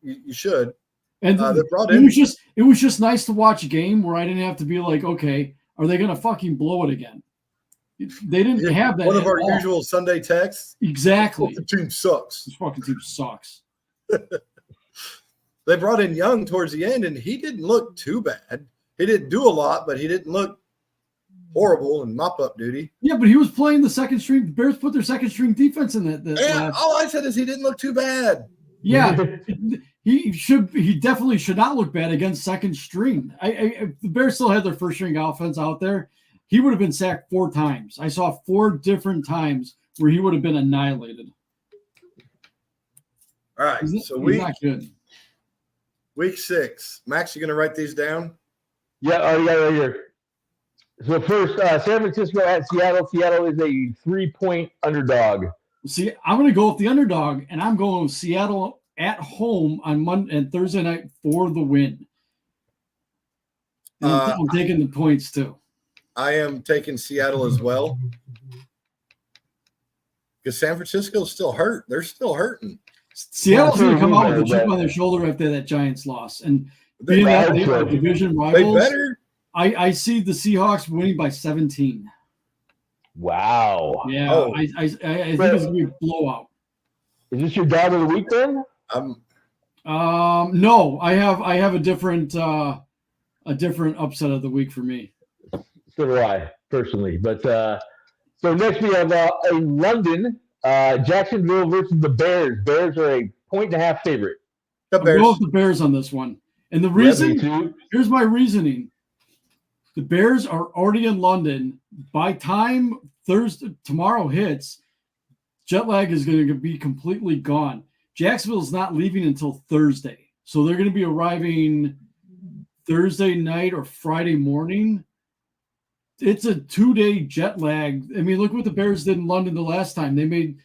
You should. And it was just nice to watch a game where I didn't have to be like, okay, are they going to fucking blow it again? They didn't have that. One of our usual Sunday texts. Exactly. The team sucks. This fucking team sucks. They brought in Young towards the end, and he didn't look too bad. He didn't do a lot, but he didn't look horrible in mop-up duty. Yeah, but he was playing the second string. The Bears put their second string defense in that. All I said is he didn't look too bad. Yeah, He definitely should not look bad against second string. If the Bears still had their first string offense out there, he would have been sacked 4 times. I saw 4 different times where he would have been annihilated. All right. So not good. Week 6. Max, you going to write these down? Yeah, I got it right here. So first, San Francisco at Seattle. Seattle is a 3-point underdog. See, I'm going to go with the underdog, and I'm going with Seattle at home on Monday and Thursday night for the win. I'm taking the points too. I am taking Seattle as well because San Francisco's still hurt. They're still hurting. Seattle's going to come out with a chip on their shoulder after that Giants loss, and being that they are division rivals, they better. I see the Seahawks winning by 17. Wow. Yeah, I think it's going to be a blowout. Is this your dog of the week then? No, I have a different upset of the week for me. So do I personally, but so next we have in London, Jacksonville versus the Bears. Bears are a 1.5 favorite. I'm going with the Bears on this one, and the reason here's my reasoning: the Bears are already in London. By time tomorrow hits, jet lag is going to be completely gone. Jacksonville's not leaving until Thursday. So they're going to be arriving Thursday night or Friday morning. It's a 2-day jet lag. I mean, look what the Bears did in London the last time. They made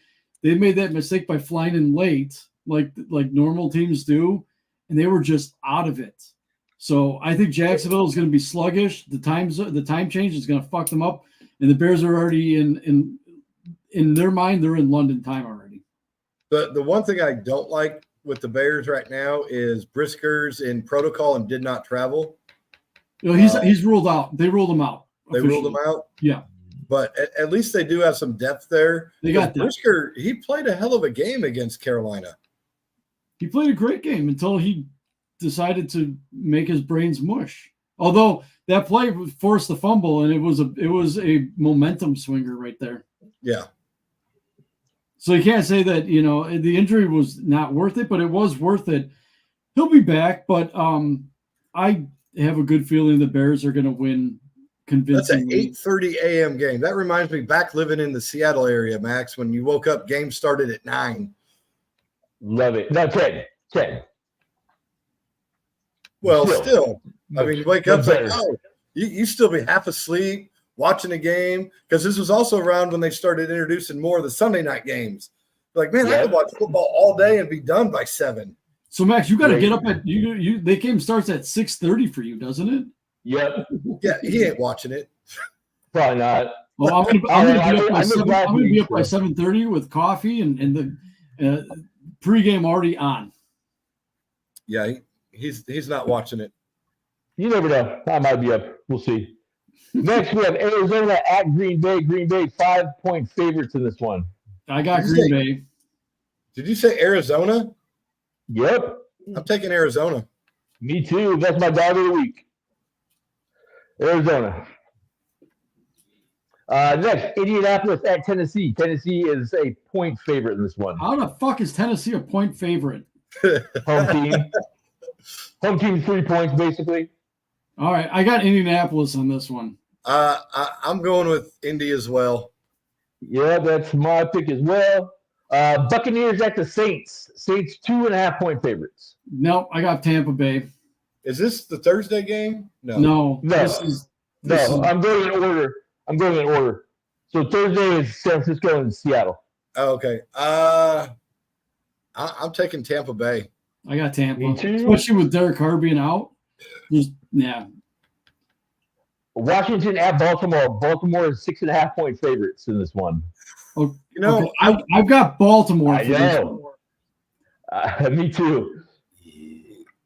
that mistake by flying in late, like normal teams do, and they were just out of it. So I think Jacksonville is going to be sluggish. The time change is going to fuck them up, and the Bears are already in their mind, they're in London time already. The one thing I don't like with the Bears right now is Brisker's in protocol and did not travel. You know, he's ruled out. They ruled him out. They ruled him out? Yeah. But at least they do have some depth there. They got depth. Brisker, he played a hell of a game against Carolina. He played a great game until he decided to make his brains mush. Although that play forced the fumble, and it was a momentum swinger right there. Yeah. So you can't say that, you know, the injury was not worth it, but it was worth it. He'll be back, but I have a good feeling the Bears are going to win convincingly. That's an 8:30 a.m. game. That reminds me back living in the Seattle area, Max, when you woke up, game started at 9. Love it. No, 10. Well, still. I mean, you wake up like, oh, you still be half asleep watching a game, because this was also around when they started introducing more of the Sunday night games. Like, man, I could watch football all day and be done by 7. So Max, you got to get up at you. The game starts at 6:30 for you, doesn't it? Yep. Yeah, he ain't watching it. Probably not. Well, I'm gonna be up by 7:30 with coffee and the pregame already on. Yeah, he's not watching it. You never know. I might be up. We'll see. Next, we have Arizona at Green Bay. Green Bay 5-point favorites in this one. I got Green Bay. Did you say Arizona? Yep. I'm taking Arizona. Me too. That's my dog of the week. Arizona. Next, Indianapolis at Tennessee. Tennessee is a point favorite in this one. How the fuck is Tennessee a point favorite? Home team. Home team 3 points, basically. All right, I got Indianapolis on this one. I'm going with Indy as well. Yeah, that's my pick as well. Buccaneers at the Saints. Saints 2.5-point favorites. Nope, I got Tampa Bay. Is this the Thursday game? No. I'm going in order. So Thursday is San Francisco and Seattle. Oh, okay. I'm taking Tampa Bay. I got Tampa, Me too. especially with Derek Carr being out. Yeah. Washington at Baltimore. Baltimore is 6.5-point favorites in this one. Oh, you know, okay. I've got Baltimore. I know. Me too.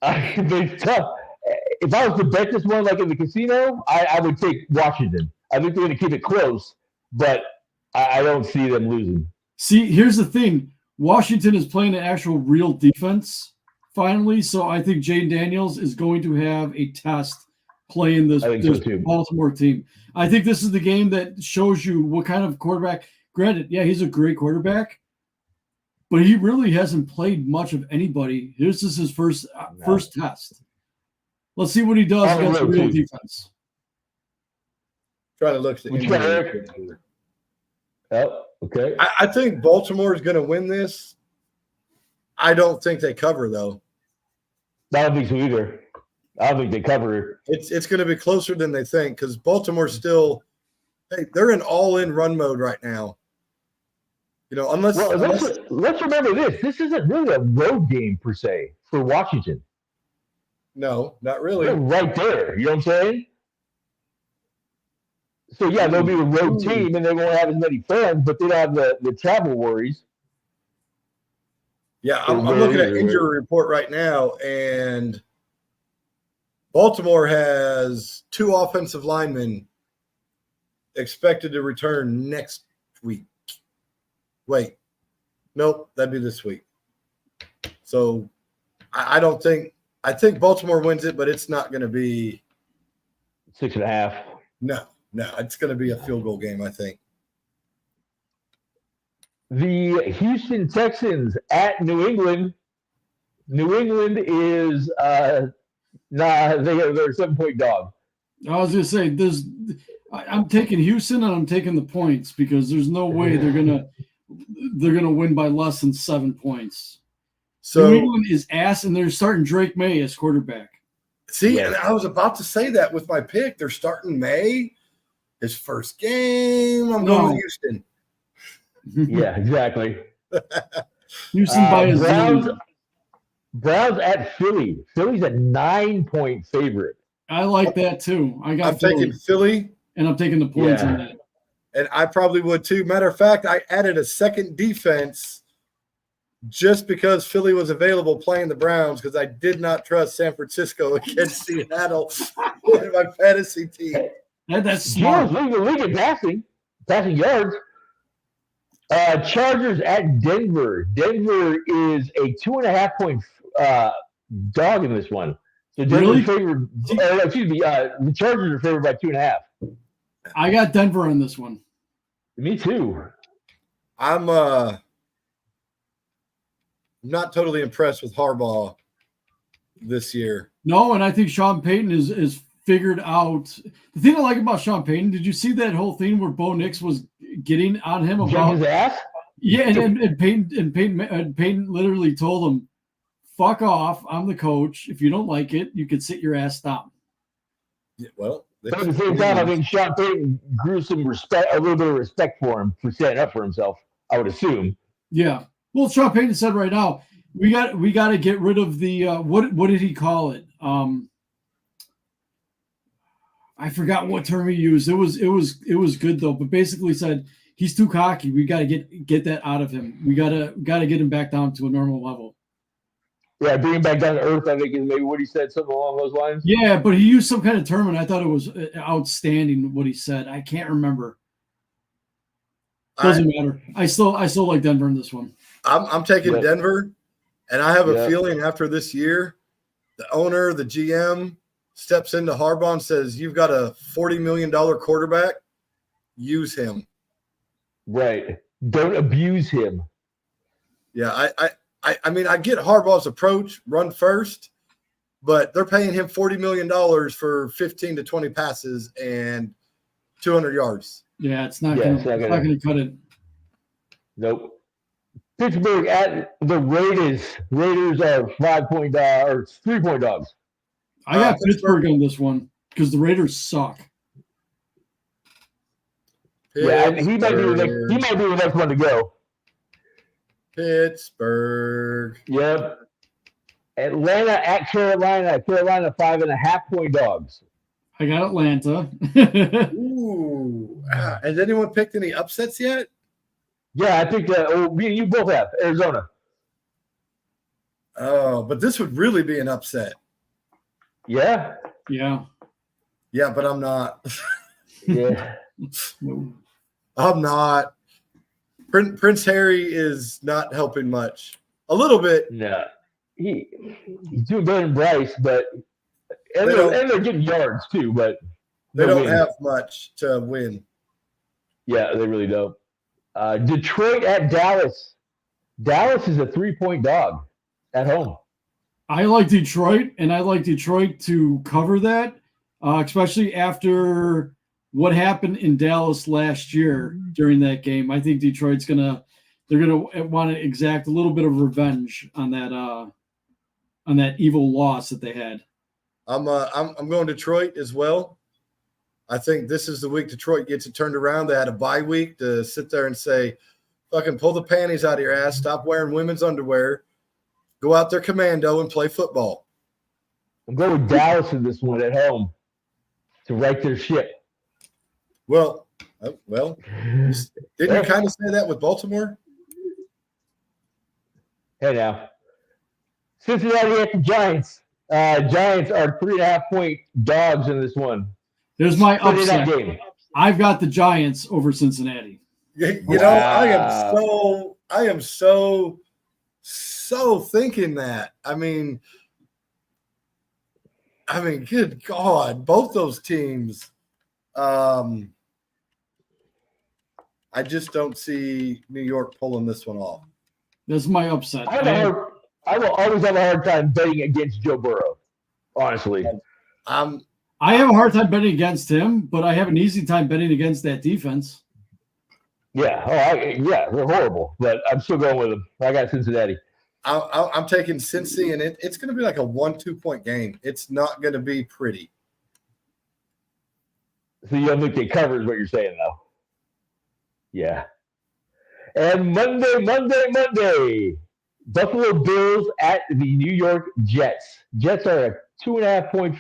It's tough. If I was to bet this one, like in the casino, I would take Washington. I think they're going to keep it close, but I don't see them losing. See, here's the thing. Washington is playing an actual real defense finally, so I think Jayden Daniels is going to have a test playing this Baltimore team. I think this is the game that shows you what kind of quarterback. Granted, yeah, he's a great quarterback, but he really hasn't played much of anybody. This is his first test. Let's see what he does against the real defense. Trying to look at the injury. Oh, okay. I think Baltimore is going to win this. I don't think they cover, though. I don't think so either. I don't think they cover. It's going to be closer than they think because Baltimore's still they're in all-in run mode right now. Unless let's remember this. This isn't really a road game per se for Washington. No, not really. They're right there. You know what I'm saying? So yeah, they'll be a road team and they won't have as many fans, but they don't have the travel worries. Yeah, I'm looking at injury report right now, and Baltimore has 2 offensive linemen expected to return next week. Wait, nope, that'd be this week. So I think Baltimore wins it, but it's not going to be 6.5. No, it's going to be a field goal game, I think. The Houston Texans at New England. New England is they're a 7-point dog. I was going to say I'm taking Houston and I'm taking the points because there's no way they're gonna win by less than 7 points. So New England is ass, and they're starting Drake May as quarterback. See, and I was about to say that with my pick. They're starting May, his first game. I'm going with Houston. Yeah, exactly. Houston by his Browns at Philly. Philly's a 9-point favorite. I like that too. I'm taking Philly, and I'm taking the points on that. And I probably would too. Matter of fact, I added a second defense just because Philly was available playing the Browns because I did not trust San Francisco against Seattle in my fantasy team. That's smart. League in passing yards. Chargers at Denver. Denver is a 2.5-point dog in this one. So Denver's favored. The Chargers are favored by 2.5. I got Denver on this one. Me too. I'm not totally impressed with Harbaugh this year. No, and I think Sean Payton is figured out. The thing I like about Sean Payton, did you see that whole thing where Bo Nix was getting on him about his ass? Yeah, and Payton literally told him, "Fuck off! I'm the coach. If you don't like it, you can sit your ass down." Yeah, well, but at the same time, I think Sean Payton grew a little bit of respect for him for standing up for himself. I would assume. Yeah. Well, Sean Payton said right now, we got to get rid of the what did he call it? I forgot what term he used. It was good though, but basically said he's too cocky. We got to get that out of him. We got to get him back down to a normal level. Yeah, bring him back down to earth. I think is maybe what he said, something along those lines. Yeah, but he used some kind of term, and I thought it was outstanding what he said. I can't remember. Doesn't matter. I still like Denver in this one. I'm taking Denver, and I have a feeling after this year, the owner, the GM, steps into Harbaugh and says, "You've got a $40 million quarterback. Use him." Right. Don't abuse him. Yeah, I mean, I get Harbaugh's approach, run first, but they're paying him $40 million for 15 to 20 passes and 200 yards. Yeah, it's not going to cut it. Nope. Pittsburgh at the Raiders. Raiders are 5-point or 3-point dogs. I got Pittsburgh on this one because the Raiders suck. Yeah, he might be the next one to go. Pittsburgh. Yep. Atlanta at Carolina. Carolina 5.5-point dogs. I got Atlanta. Ooh. Has anyone picked any upsets yet? Yeah, I think you both have. Arizona. Oh, but this would really be an upset. Yeah. Yeah. Yeah, but I'm not. Yeah. I'm not. Prince Harry is not helping much. A little bit. No. He's doing better than Bryce, but they're getting yards too, but they don't have much to win. Yeah, they really don't. Detroit at Dallas. Dallas is a 3-point dog at home. I like Detroit, and I like Detroit to cover that, especially after what happened in Dallas last year during that game. I think Detroit's they're gonna want to exact a little bit of revenge on that evil loss that they had. I'm going Detroit as well. I think this is the week Detroit gets it turned around. They had a bye week to sit there and say, fucking pull the panties out of your ass, stop wearing women's underwear, go out there commando and play football. I'm going with Dallas in this one at home to right their ship. Well, didn't you kind of say that with Baltimore? Hey now. Cincinnati at the Giants. Giants are 3.5-point dogs in this one. There's my upset. I've got the Giants over Cincinnati. You know, I am so thinking that. I mean, good God, both those teams. I just don't see New York pulling this one off. That's my upset. I will always have a hard time betting against Joe Burrow, honestly. I have a hard time betting against him, but I have an easy time betting against that defense. Yeah, they're horrible, but I'm still going with them. I got Cincinnati. I'm taking Cincy, and it's going to be like a 1-2 point game. It's not going to be pretty. So you don't think they cover is what you're saying, though? Yeah. And Monday, Buffalo Bills at the New York Jets. Jets are a 2.5-point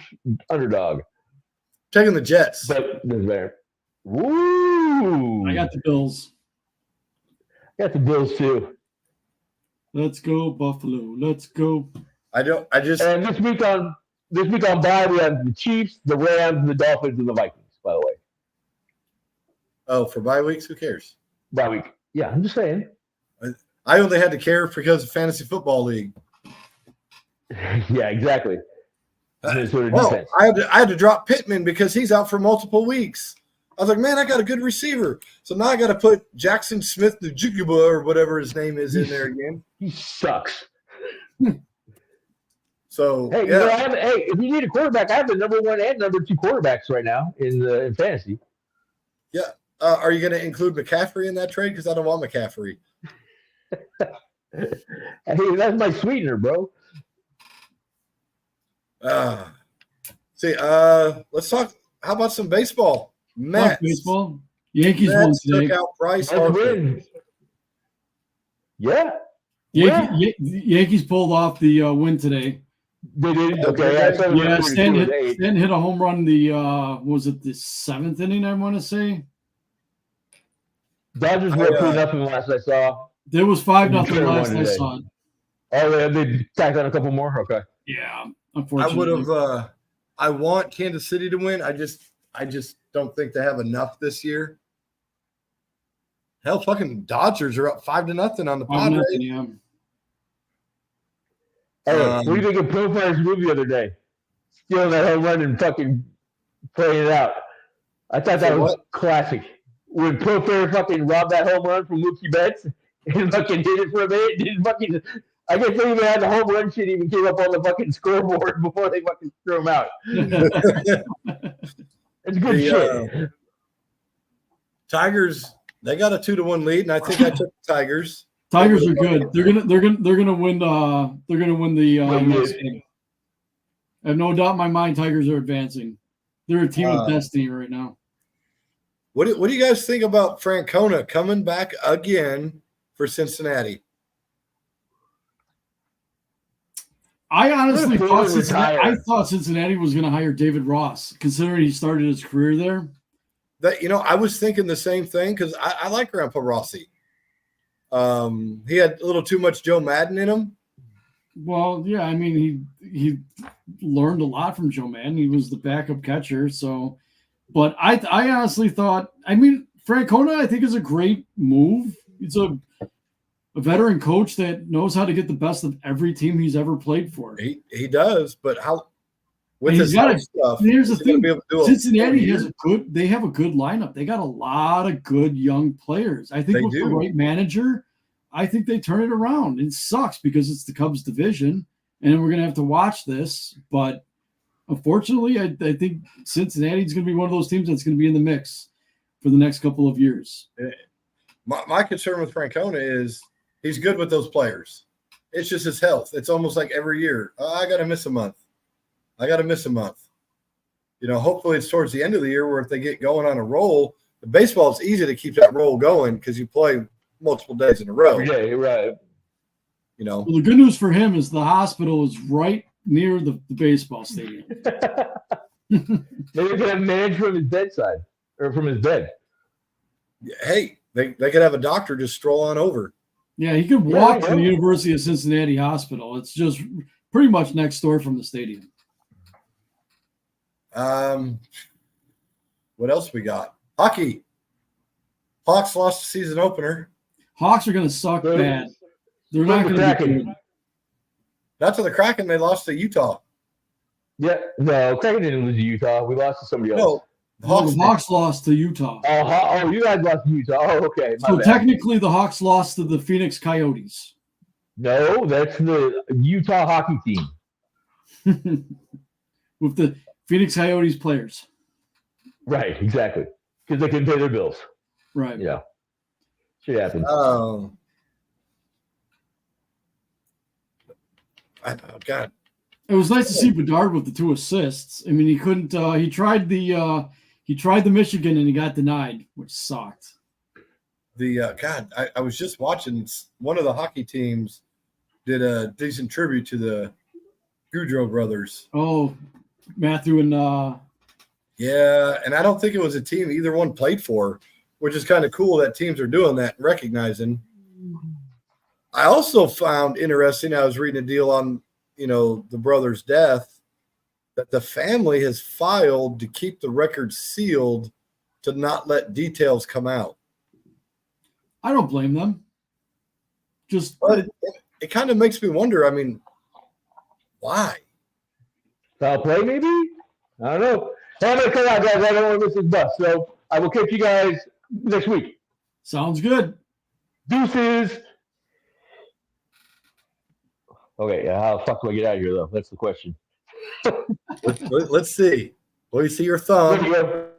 underdog. Taking the Jets. But there's better. Woo! I got the Bills. Got the Bills too. Let's go Buffalo. Let's go. And this week on bye we have the Chiefs, the Rams, the Dolphins, and the Vikings. By the way. Oh, for bye weeks, who cares? Bye week. Yeah, I'm just saying. I only had to care because of Fantasy Football League. Yeah, exactly. I had to drop Pittman because he's out for multiple weeks. I was like, man, I got a good receiver. So now I got to put Jackson Smith, the Juguba, or whatever his name is, in there again. He sucks. So, hey, yeah. If you need a quarterback, I have the number 1 and number 2 quarterbacks right now in fantasy. Yeah. Are you going to include McCaffrey in that trade? Because I don't want McCaffrey. Hey, that's my sweetener, bro. Let's talk. How about some baseball? Mets. Baseball. Yankees won today. Took out Bryce Harper. Yeah. Yankees pulled off the win today. They did. Okay. Yeah. Stan hit a home run. Was it the 7th inning? I want to say. Dodgers were 2-0 last I saw. There was 5-0 last I saw it. Oh, they tacked on a couple more. Okay. Yeah. Unfortunately, I would have. I want Kansas City to win. I just don't think they have enough this year. Hell, fucking Dodgers are up 5-0 on the Padres. Yeah. Hey, what do you think of Profire's move the other day? Stealing that home run and fucking playing it out. I thought that was classic. When Profire fucking robbed that home run from Mookie Betts and fucking hit it for a minute, I guess they even had the home run shit even came up on the fucking scoreboard before they fucking threw him out. It's good shit. Tigers, they got a 2-1 lead, and I think I took the Tigers. Tigers are good. They're gonna win the next game. I have no doubt in my mind Tigers are advancing. They're a team of destiny right now. What do you guys think about Francona coming back again for Cincinnati? I honestly thought Cincinnati was going to hire David Ross, considering he started his career there. I was thinking the same thing because I like Grandpa Rossi. He had a little too much Joe Madden in him. Well, yeah, I mean he learned a lot from Joe Madden. He was the backup catcher, so. But I honestly thought, Francona I think is a great move. It's a veteran coach that knows how to get the best of every team he's ever played for. He does, but how with his stuff? Here's the thing: Cincinnati has they have a good lineup. They got a lot of good young players. I think with the right manager, I think they turn it around. It sucks because it's the Cubs division, and we're going to have to watch this. But unfortunately, I think Cincinnati's going to be one of those teams that's going to be in the mix for the next couple of years. My concern with Francona is he's good with those players. It's just his health. It's almost like every year, I got to miss a month. Hopefully it's towards the end of the year where if they get going on a roll, the baseball is easy to keep that roll going because you play multiple days in a row. Yeah, right. Well, the good news for him is the hospital is right near the baseball stadium. Maybe they could have managed from his bedside or from his bed. Hey, they could have a doctor just stroll on over. Yeah, he could walk to the University of Cincinnati Hospital. It's just pretty much next door from the stadium. What else we got? Hockey. Hawks lost the season opener. Hawks are going to suck bad. They're not going to be good. Not to the Kraken. They lost to Utah. Yeah, no, Kraken didn't lose to Utah. We lost to somebody else. No, the Hawks lost to Utah. Oh, you guys lost to Utah. Oh, okay. So technically, the Hawks lost to the Phoenix Coyotes. No, that's the Utah hockey team. With the Phoenix Coyotes players. Right, exactly. Because they couldn't pay their bills. Right. Yeah. Shit happens. God. It was nice to see Bedard with the 2 assists. I mean, he couldn't. He tried the Michigan and he got denied, which sucked. I was just watching. One of the hockey teams did a decent tribute to the Goudreau brothers. Oh, Matthew and. Yeah, and I don't think it was a team either one played for, which is kind of cool that teams are doing that and recognizing. I also found interesting, I was reading a deal on, the brother's death, that the family has filed to keep the record sealed to not let details come out. I don't blame them. But it kind of makes me wonder, I mean, why? Foul play, maybe? I don't know. I'm going to cut out, guys. I don't want to miss this bus. So I will catch you guys next week. Sounds good. Deuces. Okay, how the fuck do I get out of here, though? That's the question. Let's see. Well, you see your thumb. There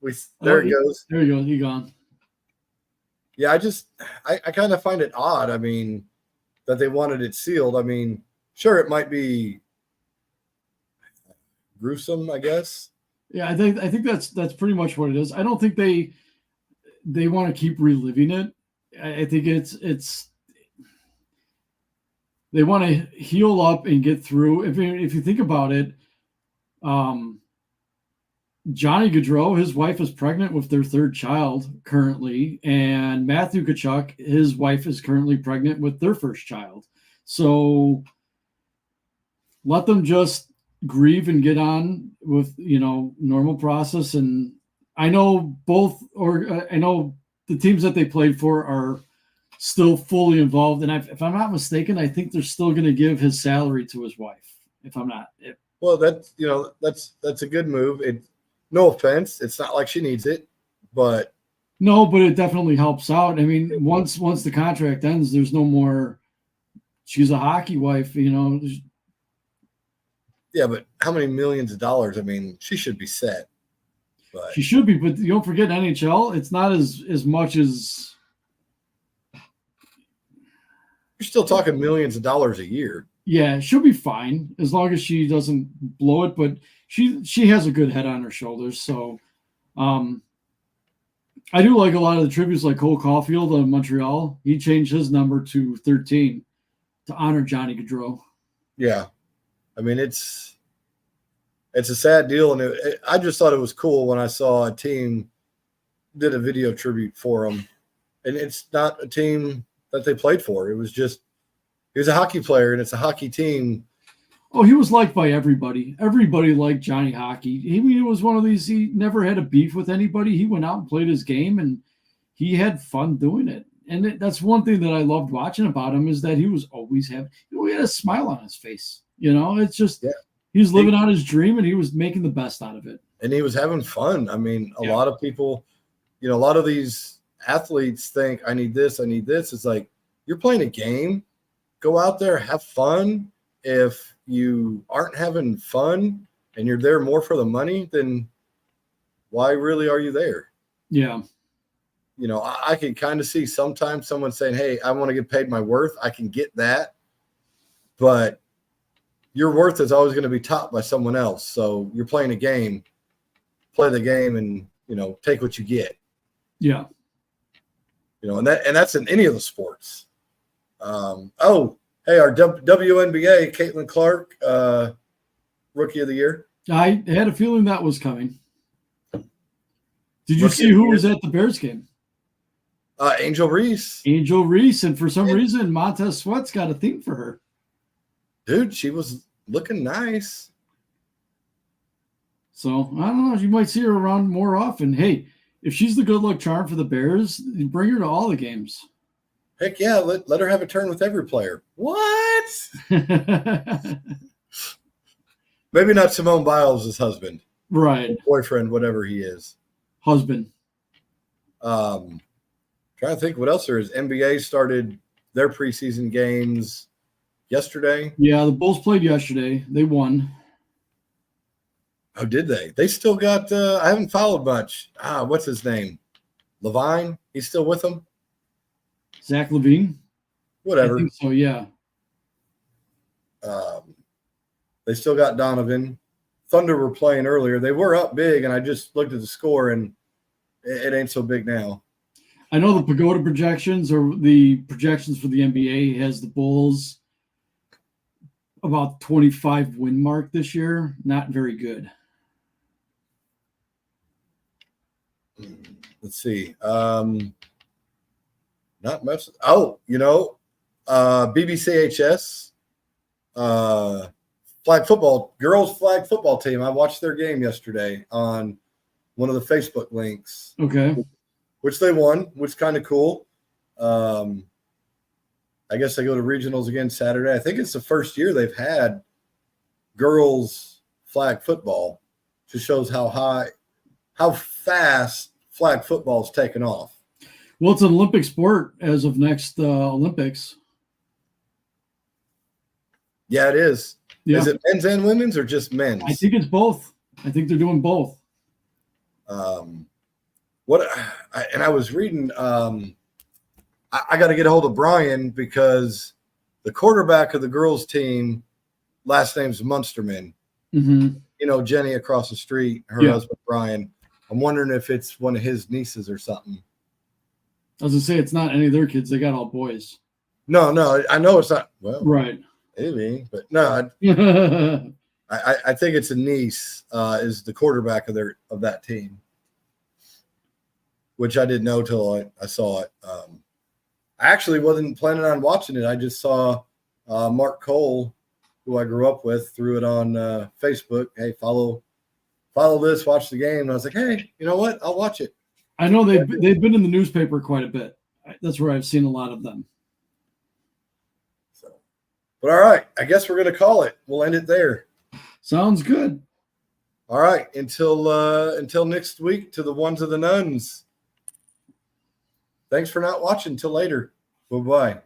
it goes. There you go. You're gone. Yeah, I kind of find it odd. I mean, that they wanted it sealed. I mean, sure, it might be gruesome, I guess. Yeah, I think that's pretty much what it is. I don't think they want to keep reliving it. I think it's they want to heal up and get through. If you think about it, Johnny Gaudreau, his wife is pregnant with their 3rd child currently, and Matthew Tkachuk, his wife is currently pregnant with their 1st child. So let them just grieve and get on with normal process. And I know I know the teams that they played for are still fully involved, and if I'm not mistaken, I think they're still going to give his salary to his wife. If I'm not, well, that's a good move. No offense, it's not like she needs it, but it definitely helps out. I mean, once the contract ends, there's no more. She's a hockey wife, Yeah, but how many millions of dollars? I mean, she should be set. But she should be, but you don't forget NHL. It's not as much as. You're still talking millions of dollars a year. Yeah, she'll be fine as long as she doesn't blow it. But she has a good head on her shoulders. So, I do like a lot of the tributes, like Cole Caulfield of Montreal. He changed his number to 13 to honor Johnny Gaudreau. Yeah, I mean it's a sad deal, and I just thought it was cool when I saw a team did a video tribute for him, and it's not a team that they played for. It was just he was a hockey player, and it's a hockey team. Oh, he was liked by everybody. Everybody liked Johnny Hockey. He was one of these. He never had a beef with anybody. He went out and played his game, and he had fun doing it. And that's one thing that I loved watching about him is that he was always he had a smile on his face. It's just he was living out his dream, and he was making the best out of it. And he was having fun. I mean, a lot of people, a lot of these athletes think, I need this. It's like, you're playing a game. Go out there, have fun. If you aren't having fun and you're there more for the money, then why really are you there? Yeah. You know, I can kind of see sometimes someone saying, hey, I want to get paid my worth. I can get that. But your worth is always going to be topped by someone else. So you're playing a game, play the game and, you know, take what you get. Yeah. You know, and that's in any of the sports. Hey, our WNBA, Caitlin Clark, Rookie of the Year. I had a feeling that was coming. Did you see who was at the Bears game? Angel Reese. Angel Reese, and for some reason, Montez Sweat's got a thing for her. Dude, she was looking nice. So, I don't know. You might see her around more often. Hey, if she's the good luck charm for the Bears, bring her to all the games. Heck yeah, let her have a turn with every player. What? Maybe not Simone Biles' husband. Right. Boyfriend, whatever he is. Husband. Trying to think what else there is. NBA started their preseason games yesterday. Yeah, the Bulls played yesterday. They won. Oh, did they? They still got I haven't followed much. What's his name? Levine? He's still with them? Zach LaVine? Whatever. I think so, yeah. They still got Donovan. Thunder were playing earlier. They were up big, and I just looked at the score, and it ain't so big now. I know the Pagoda projections or the projections for the NBA has the Bulls about 25 win mark this year. Not very good. Let's see. Not much. Oh, you know, BBCHS, girls flag football team. I watched their game yesterday on one of the Facebook links. Okay. Which they won, which is kind of cool. I guess they go to regionals again Saturday. I think it's the first year they've had girls flag football. Just shows how fast flag football is taking off. Well, it's an Olympic sport as of next Olympics. Yeah, it is. Yeah. Is it men's and women's or just men's? I think it's both. I think they're doing both. I was reading. I got to get a hold of Brian because the quarterback of the girls' team, last name's Munsterman. Mm-hmm. You know, Jenny across the street, her husband Brian. I'm wondering if it's one of his nieces or something. I was gonna say it's not any of their kids. They got all boys. No, I know it's not. Well, right. Maybe, but no. I think it's a niece. Is the quarterback of that team, which I didn't know till I saw it. I actually wasn't planning on watching it. I just saw Mark Cole, who I grew up with, threw it on Facebook. Hey, follow this, watch the game. And I was like, hey, you know what? I'll watch it. I know they've been in the newspaper quite a bit. That's where I've seen a lot of them. So, but all right, I guess we're going to call it. We'll end it there. Sounds good. All right, until next week, to the ones of the nuns. Thanks for not watching. Till later. Bye-bye.